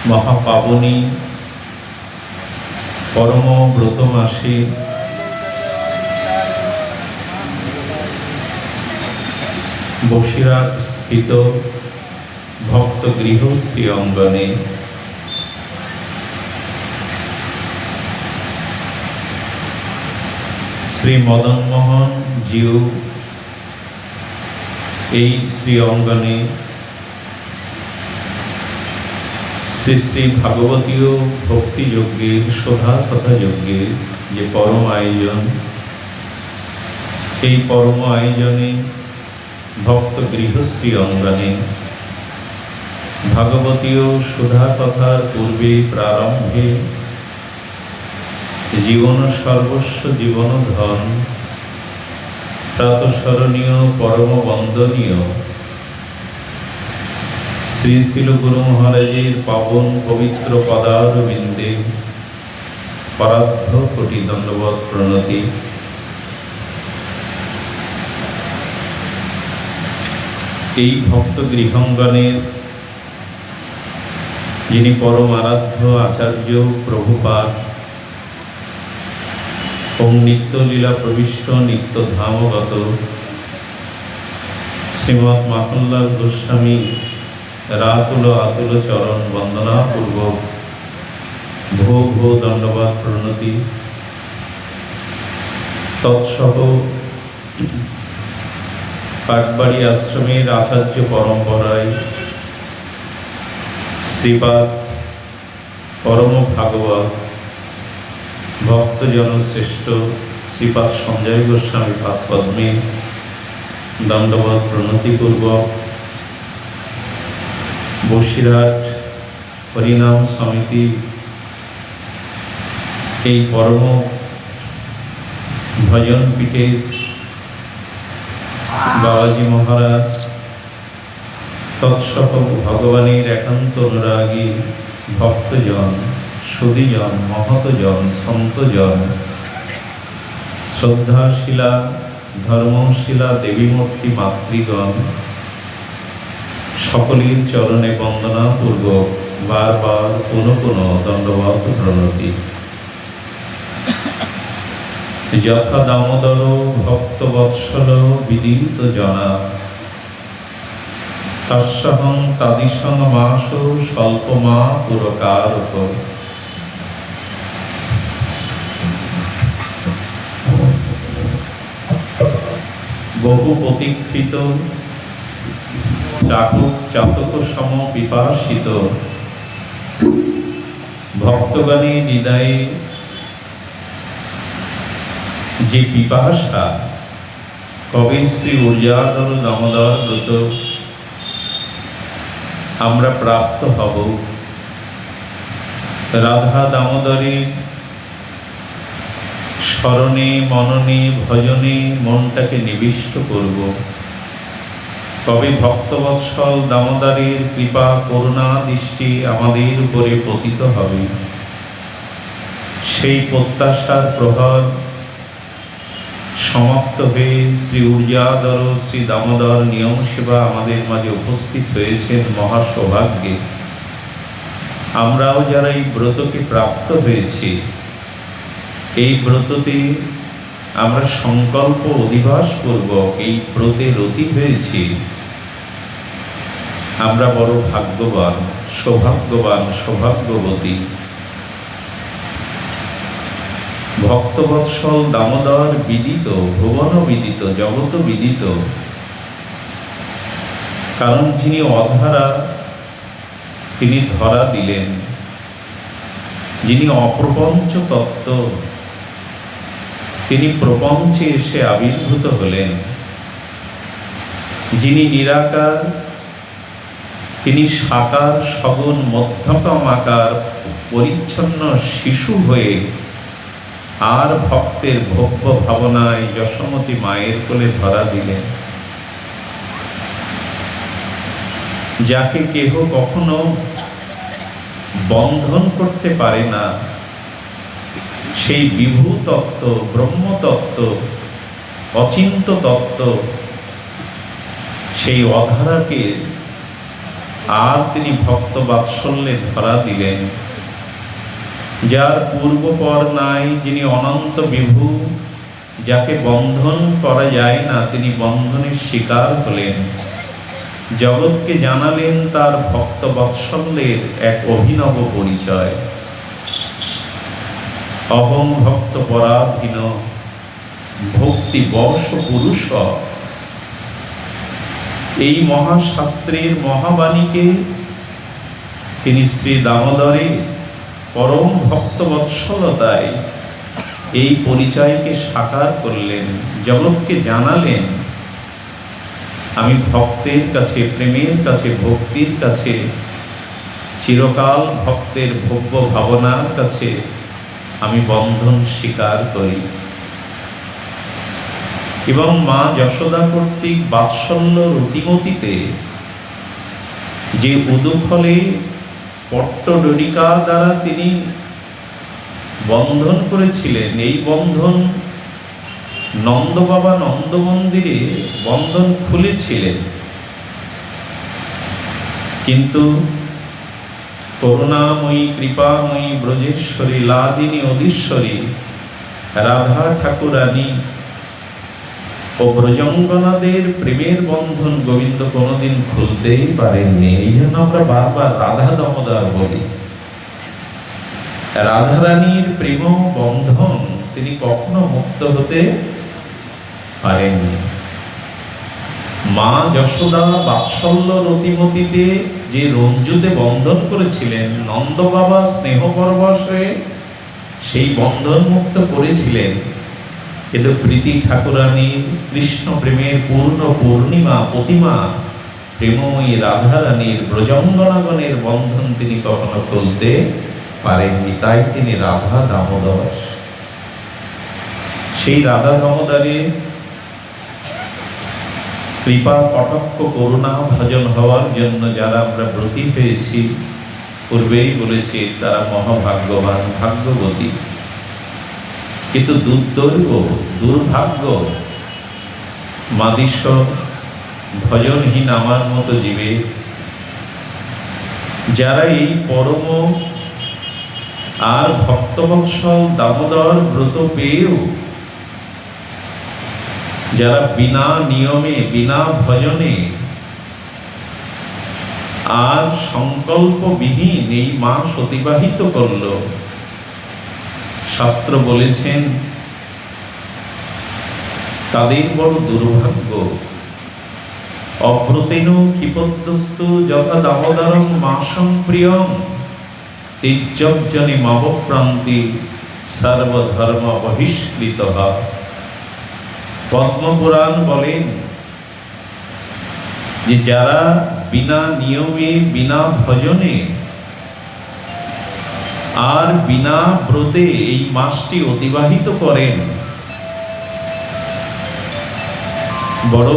মহাপাবনী পরম ব্রত মাসে বসিরহাট স্থিত ভক্ত গৃহ শ্রী অঙ্গনে শ্রী মদন মোহন জিউ এই শ্রী অঙ্গনে শ্রী শ্রী ভাগবতীয় ভক্তি যজ্ঞের শোধা তথা যজ্ঞের যে পরম আয়োজন, এই পরম আয়োজনে ভক্ত গৃহশ্রী অঙ্গনে ভাগবতীয় শোধা কথার পূর্বে প্রারম্ভে জীবন সর্বস্ব জীবন ধন প্রাতঃস্মরণীয় পরম বন্দনীয় শ্রী শিল গুরু মহারাজের পাবন পবিত্র পদারবিন্দে পরার্ধ কোটি দণ্ডবৎ প্রণতি। এই ভক্ত গৃহাঙ্গনের যিনি পরম আরাধ্য আচার্য প্রভুপাদ ও নিত্য লীলা প্রবিষ্ট নিত্য ধামগত শ্রীমৎ মাখনলাল গোস্বামী রাতুল আতুল চরণ বন্দনা পূর্বক ভো ভো দণ্ডবাদ প্রণতি। তৎসহ কাঠবাড়ি আশ্রমের আচার্য পরম্পরায় শ্রীপাদ পরম ভাগবত ভক্তজন শ্রেষ্ঠ শ্রীপাদ সঞ্জয় গোস্বামী পাদ পদ্মে দণ্ডবৎ প্রণতিপূর্বক বসিরহাট হরিনাম সমিতি এই পরম ভজন পীঠের বাবাজি মহারাজ তৎসহ ভগবানের একান্ত অনুরাগী ভক্তজন সুধীজন মহতজন সন্তজন শ্রদ্ধাশীলা ধর্মশীলা দেবীমূর্তি মাতৃগণ সকলের চরণে বন্দনা পূর্বক বারবার পুনঃ পুনঃ দণ্ডবৎ প্রণতি। যথা দামোদর ভক্তবৎসল বিদিত জনা তস্যহং তাদিসং মাস স্বল্পমা পুরকারক। বহু প্রতীক্ষিত চাটক চাতক সম পিপাসিত ভক্তগণের হৃদয়ে যে পিপাসা কবে শ্রী ঊর্জাধর দামোদর ব্রত আমরা প্রাপ্ত হব, রাধা দামোদরের স্মরণে মননে ভজনে মনটাকে নিবিষ্ট করব, কবে ভক্তবৎসল দামোদরের কৃপা করুণা দৃষ্টি আমাদের উপরে পতিত হবে, সেই প্রত্যাশার প্রহর সমাপ্ত হয়ে শ্রী ঊর্জাধর শ্রী দামোদর নিয়ম সেবা আমাদের মাঝে উপস্থিত হয়েছেন মহা সৌভাগ্যে। আমরাও যারা এই ব্রতকে প্রাপ্ত হয়েছি, এই ব্রততে আমরা সংকল্প অধিবাস পূর্বক এই ব্রতে রতি হয়েছি, আমরা বড় ভাগ্যবান সৌভাগ্যবান সৌভাগ্যবতী। ভক্তবৎসল দামোদর বিদিত, ভুবন বিদিত, জগত বিদিত, কারণ যিনি অধারা তিনি ধরা দিলেন, যিনি অপ্রপঞ্চ তত্ত্ব তিনি প্রপঞ্চে এসে আবির্ভূত হলেন, যিনি নিরাকার তিনি সাকার সগুণ মধ্যতম আকার পরিচ্ছন্ন শিশু হয়ে আর ভক্তের ভব্য ভাবনায় যশোমতী মায়ের কোলে ধরা দিলেন। যাকে কেহ কখনো বন্ধন করতে পারে না, সেই বিভু তত্ত্ব ব্রহ্ম তত্ত্ব অচিন্ত তত্ত্ব সেই অধারাকে আর তিনি ভক্ত বাৎসল্যে ধরা দিলেন। যার পূর্বপর নাই, যিনি অনন্ত বিভু, যাকে বন্ধন করা যায় না, তিনি বন্ধনের শিকার হলেন। জগৎকে জানালেন তার ভক্ত বাৎসল্যের এক অভিনব পরিচয়। অহং ভক্ত পরাধীন ভক্তি বশ পুরুষ। এই মহাশাস্ত্রের মহাবাণীকে তিনি শ্রী দামোদরে পরম ভক্তবৎসলতায় এই পরিচয়কে সাকার করলেন, জগৎকে জানালেন আমি ভক্তের কাছে, প্রেমের কাছে, ভক্তির কাছে, চিরকাল ভক্তের ভব্য ভাবনার কাছে আমি বন্ধন স্বীকার করি। এবং মা যশোদা কর্তৃক বাৎসল্য রতিমতিতে যে উদুফলে পট্টডরিকা দ্বারা তিনি বন্ধন করেছিলেন, এই বন্ধন নন্দ বাবা নন্দ মন্দিরে বন্ধন খুলেছিলেন। কিন্তু করুণাময়ী কৃপাময়ী ব্রজেশ্বরী লাদিনী অধীশ্বরী রাধা ঠাকুরানী ও ব্রজঙ্গনাদের প্রেমের বন্ধন গোবিন্দ কোনোদিন খুলতেই পারেননি। এই জন্য আমরা বারবার রাধা দামোদর বলি। রাধারানীর প্রেম বন্ধন তিনি কখনো মুক্ত হতে পারেননি। মা যশোদা বাৎসল্য রতিমতিতে যে রঞ্জুতে বন্ধন করেছিলেন, নন্দ বাবা স্নেহ পরবশ হয়ে সেই বন্ধন মুক্ত করেছিলেন। কিন্তু প্রীতি ঠাকুরানীর কৃষ্ণ প্রেমের পূর্ণ পূর্ণিমা প্রতিমা প্রেমময়ী রাধারানীর ব্রজঙ্গনাগণের বন্ধন তিনি কখনো খুলতে পারেননি। তাই তিনি রাধা দামোদর। সেই রাধা দামোদরের কৃপা কটাক্ষ করুণা ভজন হওয়ার জন্য যারা আমরা ব্রতী পেয়েছি, পূর্বেই বলেছি তারা মহাভাগ্যবান, ভাগ্যবতী। কিন্তু দুর্ভাগ্য মাদিস ভজনহীন আমার মতো জীবে, যারা এই পরম আর ভক্তবৎসল দামোদর ব্রত পেয়েও যারা বিনা নিয়মে, বিনা ভজনে আর সংকল্পবিহীন এই মাস অতিবাহিত করল, শাস্ত্র বলেছেন তাদের বড় দুর্ভাগ্য। অব্রতেন ক্ষিপদ্যস্তু যথা দামোদরং মাসং প্রিয়ং তির্যজনে মাবপ্রান্তি সর্বধর্ম বহিষ্কৃত। পদ্মপুরাণ বলেন যে যারা বিনা নিয়মে, বিনা ভজনে আর বিনা ব্রতে এই মাসটি অতিবাহিত করেন, বড়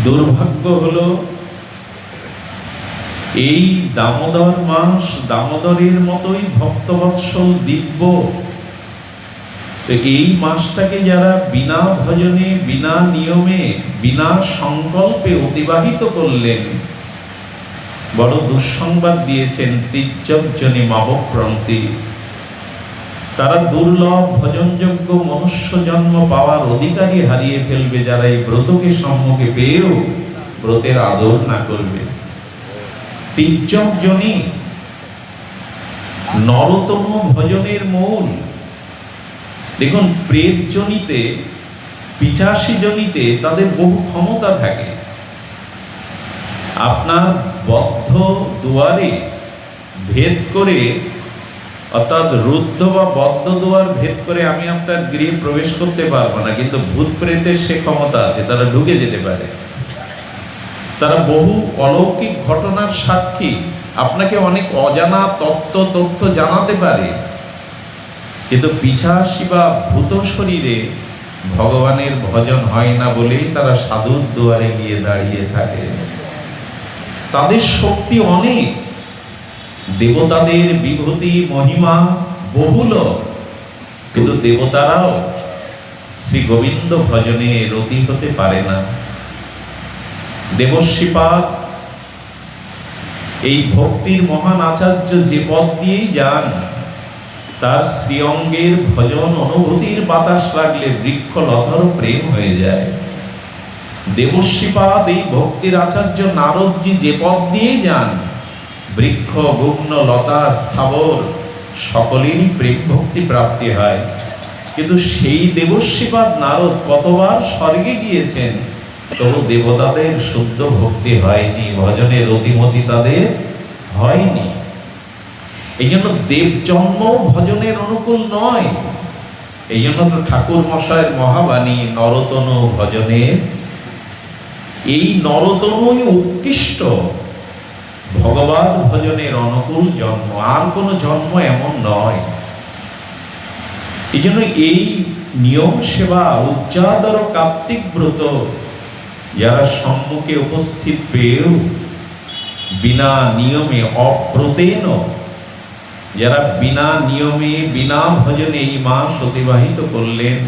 দুর্ভাগ্য হলো এই দামোদর মাস দামোদরের মতোই ভক্তবৎসল দিব্য, এই মাসটাকে যারা বিনা ভজনে, বিনা নিয়মে, বিনা সংকল্পে অতিবাহিত করলেন, বড় দুঃসংবাদ দিয়েছেন। তির্যজনে মাবপ্রান্তি, তারা দুর্লভ ভজনযোগ্য মনুষ্য জন্ম পাওয়ার অধিকারই হারিয়ে ফেলবে যারা এই ব্রতকে সম্মুখে পেয়েও ব্রতের আদর না করবে। তির্যজনী নরতম ভজনের মূল। দেখুন, প্রেতজনিতে, পিশাচী জনিতে তাদের বহু ক্ষমতা থাকে। আপনার বদ্ধ দুয়ারে ভেদ করে, অর্থাৎ রুদ্ধ বা বদ্ধ দুয়ার ভেদ করে আমি আপনার গৃহে প্রবেশ করতে পারবো না, কিন্তু ভূত প্রেতের সে ক্ষমতা আছে, তারা ঢুকে যেতে পারে। তারা বহু অলৌকিক ঘটনার সাক্ষী, আপনাকে অনেক অজানা তথ্য জানাতে পারে। কিন্তু পিশাচী বা ভূত শরীরে ভগবানের ভজন হয় না বলেই তারা সাধুর দুয়ারে গিয়ে দাঁড়িয়ে থাকে। তাদের শক্তি অনেক, দেবতাদের বিভূতি মহিমা বহুল, কিন্তু দেবতারাও শ্রী গোবিন্দ ভজনে রতি হতে পারে না। দেবশ্রীপাদ এই ভক্তির মহান আচার্য যে পথ দিয়েই যান, তার শ্রীঅঙ্গের ভজন অনুভূতির বাতাস লাগলে বৃক্ষলতার প্রেম হয়ে যায়। দেবশ্রীপাদ এই ভক্তির আচার্য নারদজি যে পথ দিয়ে যান, বৃক্ষ গুগ্ন লতা স্থাবর সকলেরই প্রেম ভক্তি প্রাপ্তি হয়। কিন্তু সেই দেবশ্রীপাদ নারদ কতবার স্বর্গে গিয়েছেন, তবু দেবতাদের শুদ্ধ ভক্তি হয়নি, ভজনের অতিমতি তাদের হয়নি। এই জন্য দেব জন্ম ভজনের অনুকূল নয়। এই জন্য তো ঠাকুর মশায়ের মহাবাণী নরতনু ভজনের, এই নরতনুই উৎকৃষ্ট ভগবান ভজনের অনুকূল জন্ম, আর কোনো জন্ম এমন নয়। এই জন্য এই নিয়ম সেবা উজ্জাদর কার্তিক ব্রত যারা সম্মুখে উপস্থিত পেয়েও বিনা নিয়মে অব্রতেন, যারা বিনা নিয়মে বিনা ভজনে এই মাস অতিবাহিত করলেন,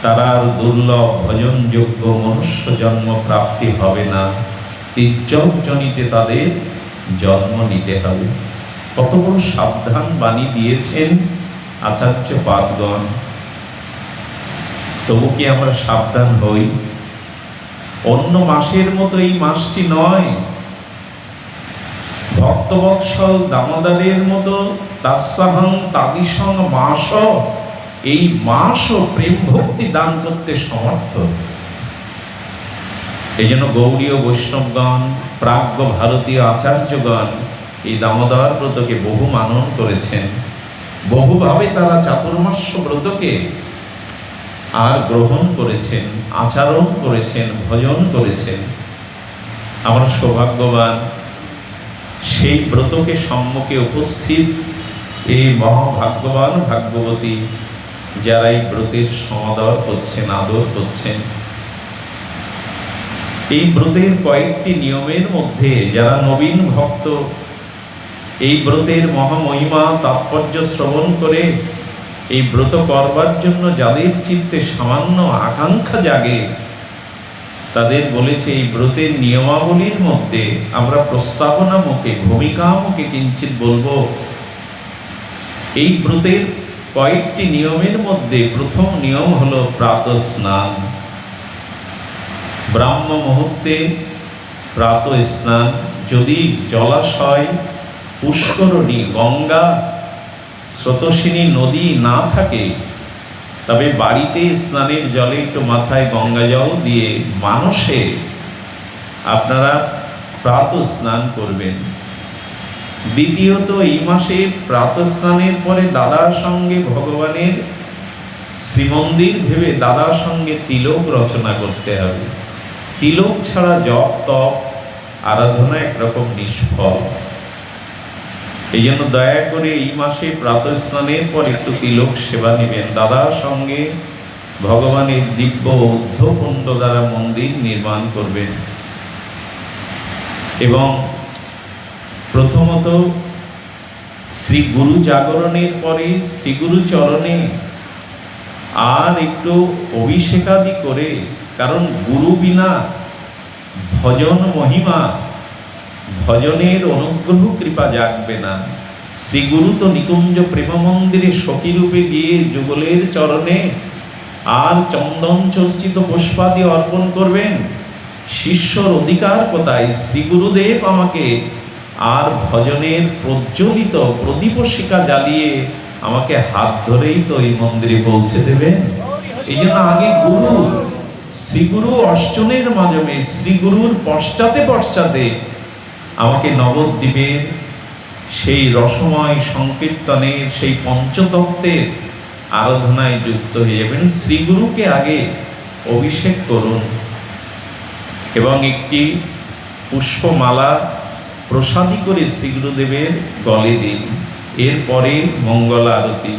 তারা দুর্লভ ভজনযোগ্য মনুষ্য জন্ম প্রাপ্তি হবে না, তির্যকজনিতে তাদের জন্ম নিতে হবে। কত বড় সাবধান বাণী দিয়েছেন আচার্য পাদগণ। তবু কি আমরা সাবধান হই? অন্য মাসের মতো এই মাসটি নয়। ভক্তবৎসল দামোদরের মতো তাৎসাহং তাদিসং মাস, এই মাসও প্রেম ভক্তি দান করতে সমর্থ। এই জন্য গৌড়ীয় বৈষ্ণবগণ, প্রাজ্ঞ ভারতীয় আচার্যগণ এই দামোদর ব্রতকে বহু মানন করেছেন, বহুভাবে তারা চাতুর্মাস্য ব্রতকে আর গ্রহণ করেছেন, আচরণ করেছেন, ভজন করেছেন। আমরা সৌভাগ্যবান, সেই ব্রতকে সম্মুখে উপস্থিত এই মহাভাগ্যবান ভাগ্যবতী যারা এই ব্রতের সমাদর করছেন, আদর করছেন। এই ব্রতের কয়েকটি নিয়মের মধ্যে যারা নবীন ভক্ত, এই ব্রতের মহামহিমা তাৎপর্য শ্রবণ করে এই ব্রত করবার জন্য যাদের চিত্তে সামান্য আকাঙ্ক্ষা জাগে, তাদের বলেছে এই ব্রতের নিয়মাবলীর মধ্যে আমরা প্রস্তাবনা মুখে, ভূমিকা মুখে কিঞ্চিত বলবো। এই ব্রতের কয়েকটি নিয়মের মধ্যে প্রথম নিয়ম হলো প্রাতঃ স্নান। ব্রাহ্ম মুহূর্তে প্রাতঃ স্নান। যদি জলাশয়, পুষ্করণী, গঙ্গা, স্রোতস্বিনী নদী না থাকে, তবে বাড়িতে স্নানের জলে একটু মাথায় গঙ্গা জল দিয়ে মানসে আপনারা প্রাতঃ স্নান করবেন। দ্বিতীয়ত, এই মাসে প্রাতঃ স্নানের পরে দাদার সঙ্গে ভগবানের শ্রীমন্দির ভেবে দাদার সঙ্গে তিলক রচনা করতে হবে। তিলক ছাড়া জপ তপ আরাধনা একরকম নিষ্ফল। এই জন্য দয়া করে এই মাসে প্রাতঃ স্নানের পর একটু তিলক সেবা নেবেন। দাদার সঙ্গে ভগবানের দিব্য ঊর্ধ্বকুণ্ড দ্বারা মন্দির নির্মাণ করবেন। এবং প্রথমত শ্রী গুরু জাগরণের পরে শ্রী গুরু চরণে আর একটু অভিষেকাদি করে, কারণ গুরু বিনা ভজন মহিমা, ভজনের অনুগ্রহ কৃপা জাগবে না। শ্রী গুরু তো নিকুঞ্জ প্রেম মন্দিরে সখীরূপে গিয়ে যুগলের চরণে আর চন্দন চর্চিত পুষ্পাদি অর্পণ করবেন। শিষ্যর অধিকার কোথায়? শ্রী গুরুদেব আমাকে আর ভজনের প্রজ্বলিত প্রদীপ শিখা জ্বালিয়ে আমাকে হাত ধরেই তো এই মন্দিরে পৌঁছে দেবেন। এই জন্য আগে গুরু, শ্রীগুরু অষ্টনের মাধ্যমে, শ্রীগুরুর পশ্চাতে পশ্চাতে আমাকে নবদ্বীপের সেই রসময় সংকীর্তনের, সেই পঞ্চতত্ত্বের আরাধনায় যুক্ত হয়ে যাবেন। শ্রীগুরুকে আগে অভিষেক করুন এবং একটি পুষ্পমালা প্রসাদী করে শ্রীগুরুদেবের গলে দিন। এরপরে মঙ্গল আরতি।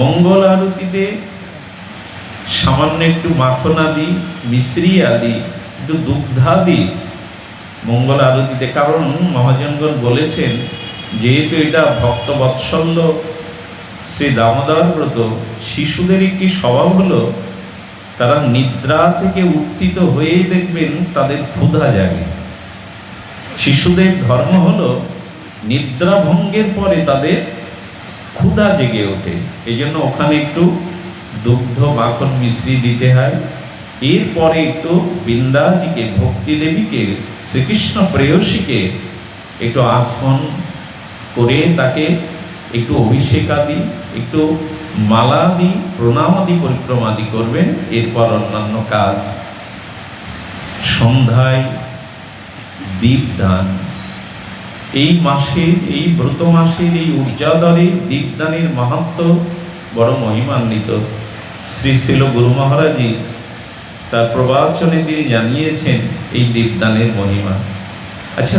মঙ্গল আরতিতে সামান্য একটু মাখন আদি, মিশ্রি আদি, একটু দুগ্ধাদি মঙ্গল আরতিতে, কারণ মহাজনগণ বলেছেন যেহেতু এটা ভক্ত বৎসল্য শ্রী দামোদর ব্রত, শিশুদের একটি স্বভাব হলো তারা নিদ্রা থেকে উত্থিত হয়েই দেখবেন তাদের ক্ষুধা জাগে। শিশুদের ধর্ম হলো নিদ্রা ভঙ্গের পরে তাদের ক্ষুধা জেগে ওঠে, এই জন্য ওখানে একটু দুগ্ধ মাখন মিশ্রি দিতে হয়। এরপরে একটু বৃন্দাজিকে, ভক্তি দেবীকে, শ্রীকৃষ্ণ প্রেয়সীকে একটু আসমন করে তাকে একটু অভিষেক আদি, একটু মালা আদি, প্রণাম আদি, পরিক্রমাদি করবেন। এরপর অন্যান্য কাজ। সন্ধ্যায় দীপদান। এই মাসের, এই ব্রত মাসের এই ঊর্জাদরে দীপদানের মাহাত্ম বড় মহিমান্বিত। শ্রী শ্রীল গুরু মহারাজই তার প্রবচনে তিনি জানিয়েছেন এই দীপদানের মহিমা। আচ্ছা,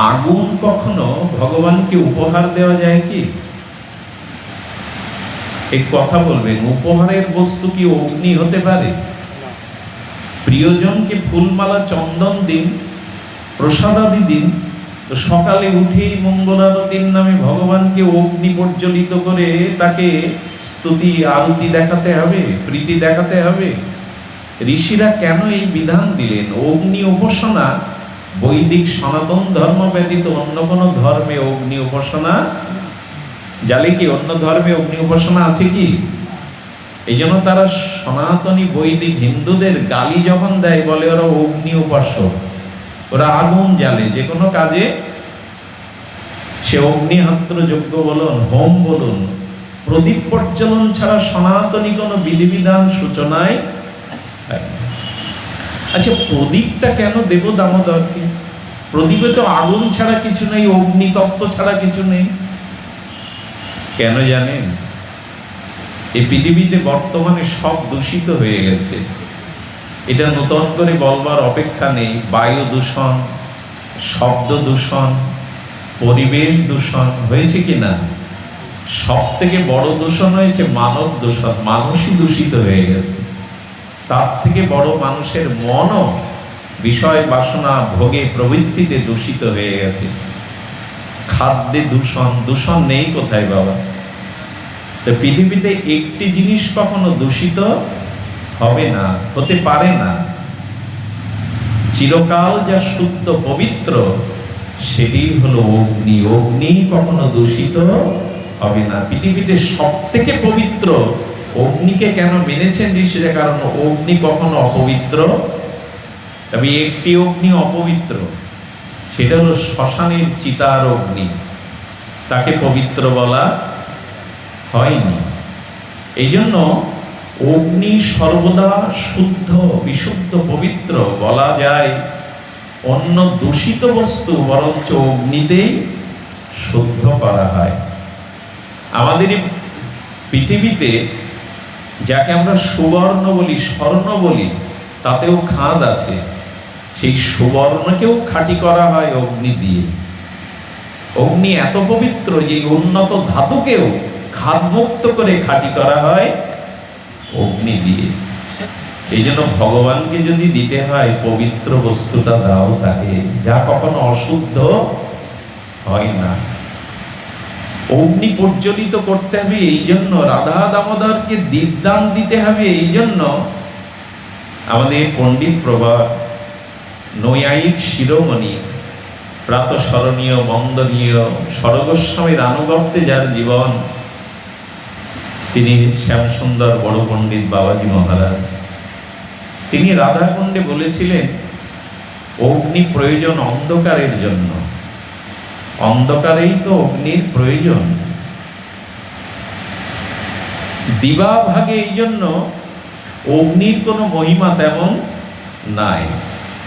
আগুন কখনো ভগবানকে উপহার দেওয়া যায় কি? এই কথা বলবেন, উপহারের বস্তু কি অগ্নি হতে পারে? প্রিয়জনকে ফুলমালা চন্দন দিন, প্রসাদাদি দিন, তো সকালে উঠেই মঙ্গলারতির নামে ভগবানকে অগ্নি প্রজ্বলিত করে তাকে স্তুতি আরতি দেখাতে হবে, প্রীতি দেখাতে হবে। ঋষিরা কেন এই বিধান দিলেন? অগ্নি উপাসনা বৈদিক সনাতন ধর্ম ব্যতীত অন্য কোনো ধর্মে অগ্নি উপাসনা জালে কি? অন্য ধর্মে অগ্নি উপাসনা আছে কি? এই জন্য তারা সনাতনী বৈদিক হিন্দুদের গালি যখন দেয়, বলে ওরা অগ্নি উপাসক, ওরা আগুন জ্বালে যে কোনো কাজে। সে অগ্নিহোত্র যজ্ঞ বলুন, হোম বলুন, প্রদীপ প্রজ্বলন ছাড়া সনাতনী কোনো বিধিবিধান সূচনায়। আচ্ছা, প্রদীপটা কেন দেব দামোদরকে? প্রদীপে তো আগুন ছাড়া কিছু নেই, অগ্নিতত্ত্ব ছাড়া কিছু নেই। কেন জানেন? এই পৃথিবীতে বর্তমানে সব দূষিত হয়ে গেছে, এটা নতুন করে বলবার অপেক্ষা নেই। বায়ু দূষণ, শব্দ দূষণ, পরিবেশ দূষণ হয়েছে কিনা? সব থেকে বড় দূষণ হয়েছে মানব দূষণ। মানুষই দূষিত হয়ে গেছে। তার থেকে বড় মানুষের মনও বিষয় বাসনা ভোগে প্রবৃত্তিতে দূষিত হয়ে গেছে। খাদ্যে দূষণ, দূষণ নেই কোথায় বাবা? তো পৃথিবীতে একটি জিনিস কখনো দূষিত হবে না, হতে পারে না। চিরকাল যা শুদ্ধ পবিত্র সেটি হলো অগ্নি। অগ্নি কখনো দূষিত হবে না। পৃথিবীতে সব থেকে পবিত্র অগ্নিকে কেন মেনেছেন ঋষিরা? কারণ অগ্নি কখনো অপবিত্র। তবে একটি অগ্নি অপবিত্র, সেটা হলো শ্মশানের চিতার অগ্নি, তাকে পবিত্র বলা হয়নি। এই জন্য অগ্নি সর্বদা শুদ্ধ, বিশুদ্ধ, পবিত্র। বলা যায় অন্য দূষিত বস্তু বরঞ্চ অগ্নিতেই শুদ্ধ করা হয়। আমাদের পৃথিবীতে যাকে আমরা সুবর্ণ বলি, স্বর্ণ বলি, তাতেও খাঁজ আছে। সেই সুবর্ণকেও খাঁটি করা হয় অগ্নি দিয়ে। অগ্নি এত পবিত্র যে উন্নত ধাতুকেও খাদমুক্ত করে খাঁটি করা হয় অগ্নি দিয়ে। এই জন্য ভগবানকে যদি দিতে হয়, পবিত্র বস্তুটা দাও তাকে, যা কখনো অশুদ্ধ হয় না। অগ্নি প্রজ্বলিত করতে হবে, এই জন্য রাধা দামোদরকে দীপদান দিতে হবে। এই জন্য আমাদের পণ্ডিত প্রভা, নৈয়ায়িক শিরোমণি, প্রাতঃস্মরণীয় বন্দনীয় স্বর্গস্বামীর আনুগত্যে যার জীবন, তিনি শ্যামসুন্দর বড় পণ্ডিত বাবাজি মহারাজ, তিনি রাধাকুণ্ডে বলেছিলেন অগ্নি প্রয়োজন অন্ধকারের জন্য। অন্ধকারেই তো অগ্নির প্রয়োজন। দিবা ভাগে এই জন্য অগ্নির কোনো মহিমা তেমন নাই।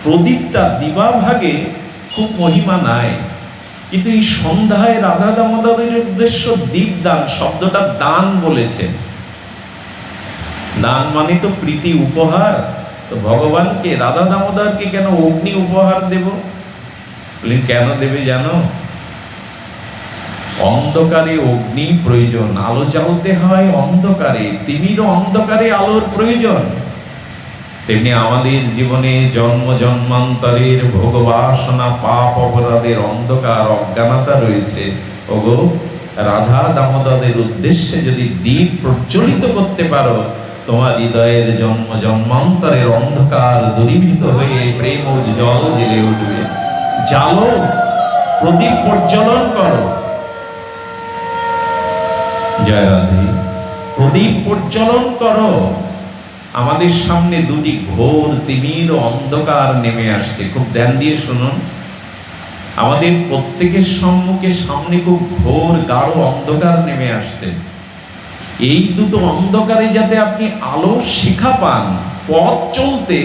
প্রদীপটা দিবা ভাগে খুব মহিমা নাই, কিন্তু এই সন্ধ্যায় রাধা দামোদরের উদ্দেশ্য দীপদান। শব্দটা দান বলেছেন। দান মানে তো প্রীতি, উপহার। তো ভগবানকে, রাধা দামোদরকে কেন অগ্নি উপহার দেব? কেন দেবে জানো? অন্ধকারে অগ্নি প্রয়োজন। আলো জ্বালতে হয় অন্ধকারে, তিমিরও অন্ধকারে আলোর প্রয়োজন। তেমনি আমাদের জীবনে জন্ম জন্মান্তরের ভোগবাসনা, পাপ অপরাধের অন্ধকার, অজ্ঞানতা রয়েছে। ওগো, রাধা দামোদরের উদ্দেশ্যে যদি দীপ প্রজ্বলিত করতে পারো, তোমার হৃদয়ের জন্ম জন্মান্তরের অন্ধকার দূরীভূত হয়ে প্রেম ও জল জ্বেলে উঠবে। জ্বালো, প্রদীপ প্রজ্বলন করো। জয় রাধে। প্রদীপ প্রজ্বলন করো। আমাদের সামনে দুটি ঘোর তিমির অন্ধকার নেমে আসছে। খুব ধ্যান দিয়ে শুনুন। আমাদের প্রত্যেকের সামনে খুব ঘোর গাঢ় অন্ধকার নেমে আসছে। এই দুটো অন্ধকারে যাতে আপনি আলোর শিখা পান, পথ চলতে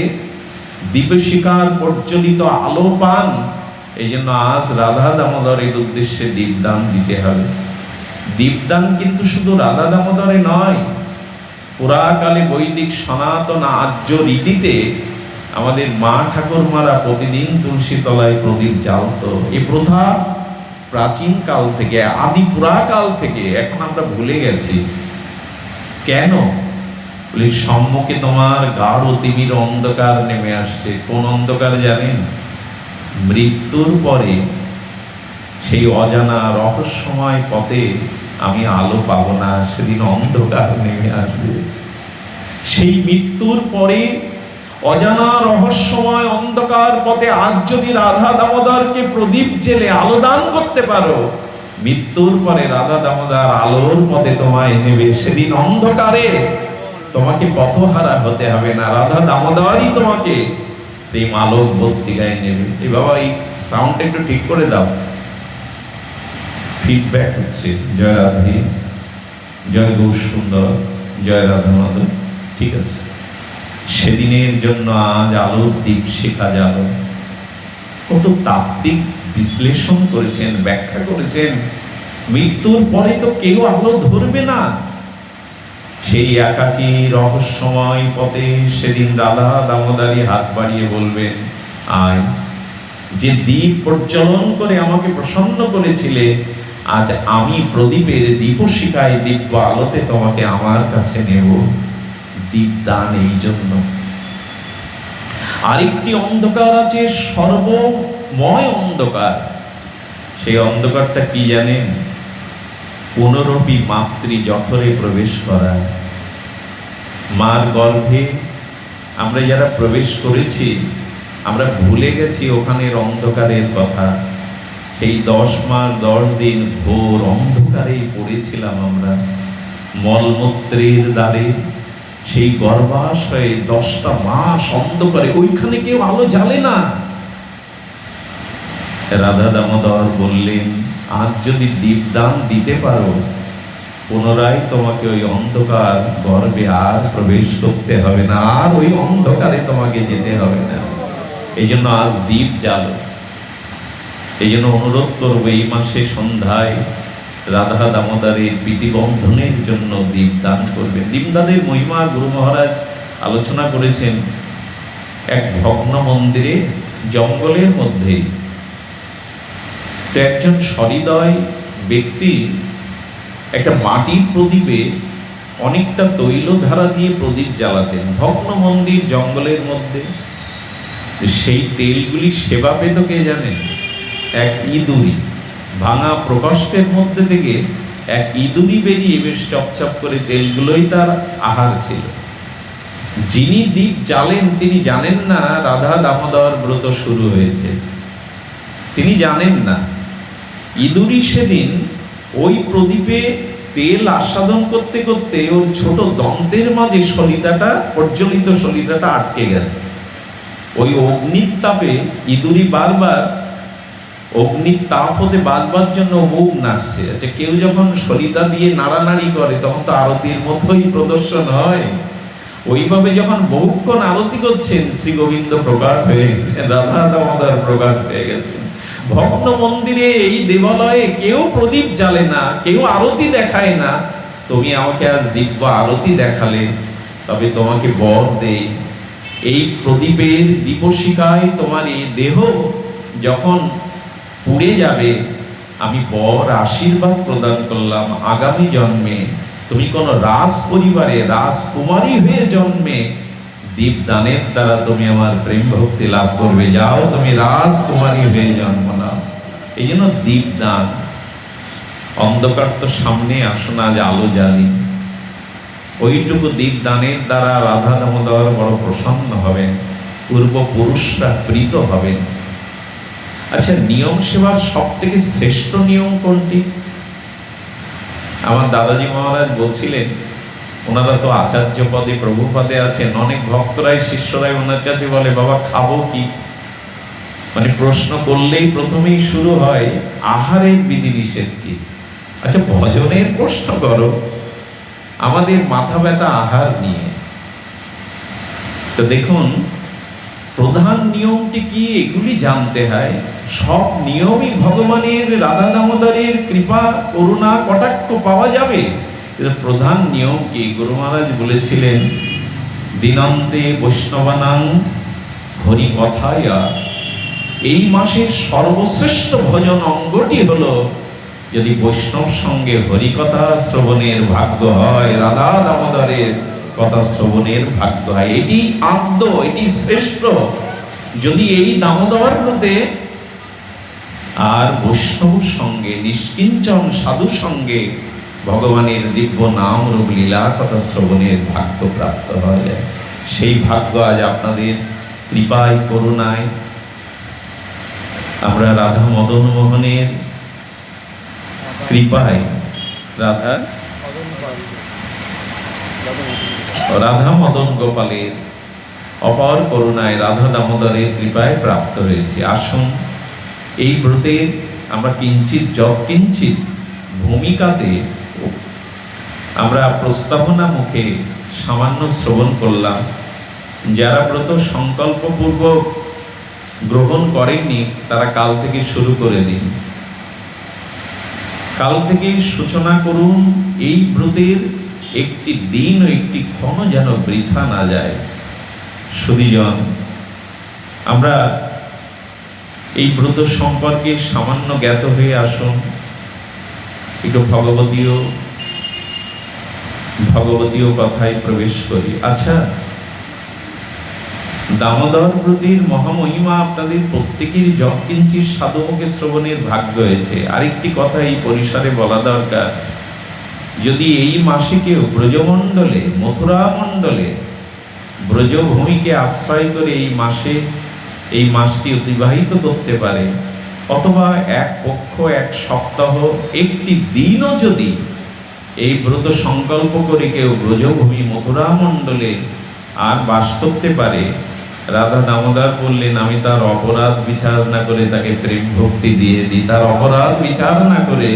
দীপশিখার প্রজ্বলিত আলো পান, এই জন্য আজ রাধা দামোদরের উদ্দেশ্যে দীপদান দিতে হবে। দীপদান কিন্তু শুধু রাধা দামোদরে নয়, পুরাকালে বৈদিক সনাতন আর্য রীতিতে আমাদের মা ঠাকুরমারা প্রতিদিন তুলসী তলায় প্রদীপ জ্বালত। এই প্রথা প্রাচীন কাল থেকে, আদি পুরাকাল থেকে। এখন আমরা ভুলে গেছি। কেন? বলি সম্মুখে তোমার গাঢ় তিমির অন্ধকার নেমে আসছে। কোন অন্ধকার জানেন? মৃত্যুর পরে সেই অজানা রহস্যময় পথে আমি আলো পাবো না, সেদিন অন্ধকার নেমে আসবে। সেই মৃত্যুর পরে অজানা রহস্যময় অন্ধকার পথে আজ যদি রাধা দামোদরকে প্রদীপ জেলে আলো দান করতে পারো, মৃত্যুর পরে রাধা দামোদর আলোর পথে তোমায় নেবে। সেদিন অন্ধকারে তোমাকে পথহারা হতে হবে না, রাধা দামোদরই তোমাকে প্রেম আলোক বর্তিকায় নেবে। এই বাবা, এই সাউন্ডটা একটু ঠিক করে দাও, ফিডব্যাক হচ্ছে। জয় রাধে, জয় গৌর সুন্দর, জয় রাধা মাধব। ঠিক আছে, সেদিনের জন্য আজ আলোর দীপ শিখা যাবে। কত তাত্ত্বিক বিশ্লেষণ করেছেন, ব্যাখ্যা করেছেন। মৃত্যুর পরে তো কেউ আলো ধরবে না। সেই একাকী রহস্যময় পথে সেদিন রাধা দামোদরী হাত বাড়িয়ে বলবেন, আয়, যে দীপ প্রজ্বলন করে আমাকে প্রসন্ন করেছিলে, আজ আমি প্রদীপের দীপশিখায় দিব্য আলোতে তোমাকে আমার কাছে নেব। দীপদান এই জন্য। আরেকটি অন্ধকার আছে, সর্বময় অন্ধকার। সেই অন্ধকারটা কি জানেন? পুনরপি মাতৃ জঠরে প্রবেশ করা। মার গর্ভে আমরা যারা প্রবেশ করেছি, আমরা ভুলে গেছি ওখানের অন্ধকারের কথা। সেই 10 মাস 10 দিন ঘোর অন্ধকারেই পড়েছিলাম আমরা। মলমূত্রের দ্বারে সেই গর্ভাশয়ে 10টা মাস অন্ধকারে, ওইখানে কেউ আলো জ্বালে না। রাধা দামোদর বললেন, আজ যদি দীপদান দিতে পারো, পুনরায় তোমাকে ওই অন্ধকার গর্ভে আর প্রবেশ করতে হবে না, আর ওই অন্ধকারে তোমাকে যেতে হবে না। এই জন্য আজ দীপ জ্বালো। এই জন্য অনুরোধ করবো, এই মাসে সন্ধ্যায় রাধা দামোদরের প্রীতিবন্ধনের জন্য দীপদান করবে। দীপদানের মহিমা গুরু মহারাজ আলোচনা করেছেন। এক ভগ্ন মন্দিরে জঙ্গলের মধ্যে তো একজন সহৃদয় ব্যক্তি একটা মাটির প্রদীপে অনেকটা তৈলধারা দিয়ে প্রদীপ জ্বালাতেন। ভগ্ন মন্দির, জঙ্গলের মধ্যে। সেই তেলগুলি সেবা পেত কে জানেন? এক ইঁদুরি। ভাঙা প্রকোষ্ঠের মধ্যে থেকে এক ইঁদুরি বেরিয়ে বেশ চপচপ করে তেলগুলোই তার আহার ছিল। যিনি দীপ জ্বালেন তিনি জানেন না রাধা দামোদর ব্রত শুরু হয়েছে, তিনি জানেন না। ইঁদুরি সেদিন ওই প্রদীপে তেল আস্বাদন করতে করতে ওর ছোট দন্তের মাঝে সলিতাটা, প্রজ্বলিত সলিতাটা আটকে গেছে। ওই অগ্নির তাপে ইঁদুরি বারবার অগ্নির তাপ হতে বাঁচবার জন্য মুখ নাড়ছে। আচ্ছা, কেউ যখন সলিতা দিয়ে নাড়ানাড়ি করে তখন তো আরতির মতোই প্রদর্শন হয়। ওইভাবে যখন বহুক্ষণ আরতি করছেন, শ্রী গোবিন্দ প্রকাশ হয়ে গেছেন, রাধা দামোদর প্রকাশ হয়ে গেছেন। ভগ্ন মন্দিরে, এই দেবালয়ে কেউ প্রদীপ জ্বালে না, কেউ আরতি দেখায় না। তুমি আমাকে আজ দিব্য আরতি দেখালে, তবে তোমাকে বর দেই, এই প্রদীপের দীপশিখায় তোমার এই দেহ যখন পুড়ে যাবে, আমি বর আশীর্বাদ প্রদান করলাম, আগামী জন্মে তুমি কোন রাজ পরিবারে রাজকুমারী হয়ে জন্মে দীপদানের দ্বারা তুমি আমার প্রেম ভক্তি লাভ করবে। যাও, তুমি রাজকুমারী হয়ে জন্ম নাও। এই জন্য দীপদান। অন্ধকার তো সামনে, আসো না যে আলো জ্বালি। ওইটুকু দীপদানের দ্বারা রাধা দামোদর বড় প্রসন্ন হবেন, পূর্বপুরুষরা প্রীত হবেন। আচ্ছা, নিয়ম সেবার সব থেকে শ্রেষ্ঠ নিয়ম কোনটি? আমার দাদাজি মহারাজ বলছিলেন, ওনারা তো আচার্য পদে প্রভু পদে আছেন, অনেক ভক্তরাই শিষ্যরাই ওনার কাছে বলে, বাবা খাবো কি? মানে প্রশ্ন করলেই প্রথমেই শুরু হয় আহারের বিধি নিষেধ কি। আচ্ছা, ভজনের প্রশ্ন করো, আমাদের মাথা ব্যথা আহার নিয়ে। তো দেখুন, প্রধান নিয়মটি কি এগুলি জানতে হয়। সব নিয়মই ভগবানের রাধা দামোদরের কৃপা করুণা কটাক্ষ পাওয়া যাবে। প্রধান নিয়ম কি? গুরু মহারাজ বলেছিলেন, দিনান্তে বৈষ্ণবানাং হরি কথায়া। এই মাসের সর্বশ্রেষ্ঠ ভজন অঙ্গটি হলো, যদি বৈষ্ণব সঙ্গে হরিকথা শ্রবণের ভাগ্য হয়, রাধা দামোদরের কথা শ্রবণের ভাগ্য হয়, এটি আদ্য, এটি শ্রেষ্ঠ। যদি এই দামোদর ব্রতে আর বৈষ্ণব সঙ্গে নিষ্কিঞ্চন সাধু সঙ্গে ভগবানের দিব্য নাম রূপ লীলা কথা শ্রবণের ভাগ্য প্রাপ্ত হয়, সেই ভাগ্য আজ আপনাদের কৃপায় করুণায় আমরা রাধা মদন মোহনের কৃপায়, রাধা মদন গোপালের অপার করুণায়, রাধা দামোদরের কৃপায় প্রাপ্ত হয়েছি। আসুন এই ব্রতে আমরা কিঞ্চিত ভূমিকাতে আমরা প্রস্তাবনা মুখে সামান্য শ্রবণ করলাম। যারা ব্রত সংকল্পপূর্বক গ্রহণ করেননি তারা কাল থেকে শুরু করে দিন, কাল থেকে সূচনা করুন। এই ব্রতের একটি দিন ও একটি ক্ষণ যেন বৃথা না যায়। সুধীজন, আমরা এই ব্রত সম্পর্কে সামান্য জ্ঞাত হয়ে আসুন, একটু ভগবতীয় কথায় প্রবেশ করি। আচ্ছা, দামোদর ব্রতের মহামহিমা আপনাদের প্রত্যেকেরই যৎকিঞ্চিৎ সাধুমুখে শ্রবণের ভাগ্য হয়েছে। আরেকটি কথা এই পরিসরে বলা দরকার, যদি এই মাসে কেউ ব্রজমণ্ডলে, মথুরা মণ্ডলে, ব্রজভূমিকে আশ্রয় করে এই মাসটি অতিবাহিত করতে পারে, অথবা এক পক্ষ, এক সপ্তাহ, একটি দিনও যদি এই ব্রত সংকল্প করে কেউ ব্রজভূমি মথুরা মণ্ডলে আর বাস করতে পারে, রাধা দামোদর বললেন, আমি তার অপরাধ বিচার না করে তাকে প্রেম ভক্তি দিয়ে দিই, তার অপরাধ বিচার না করে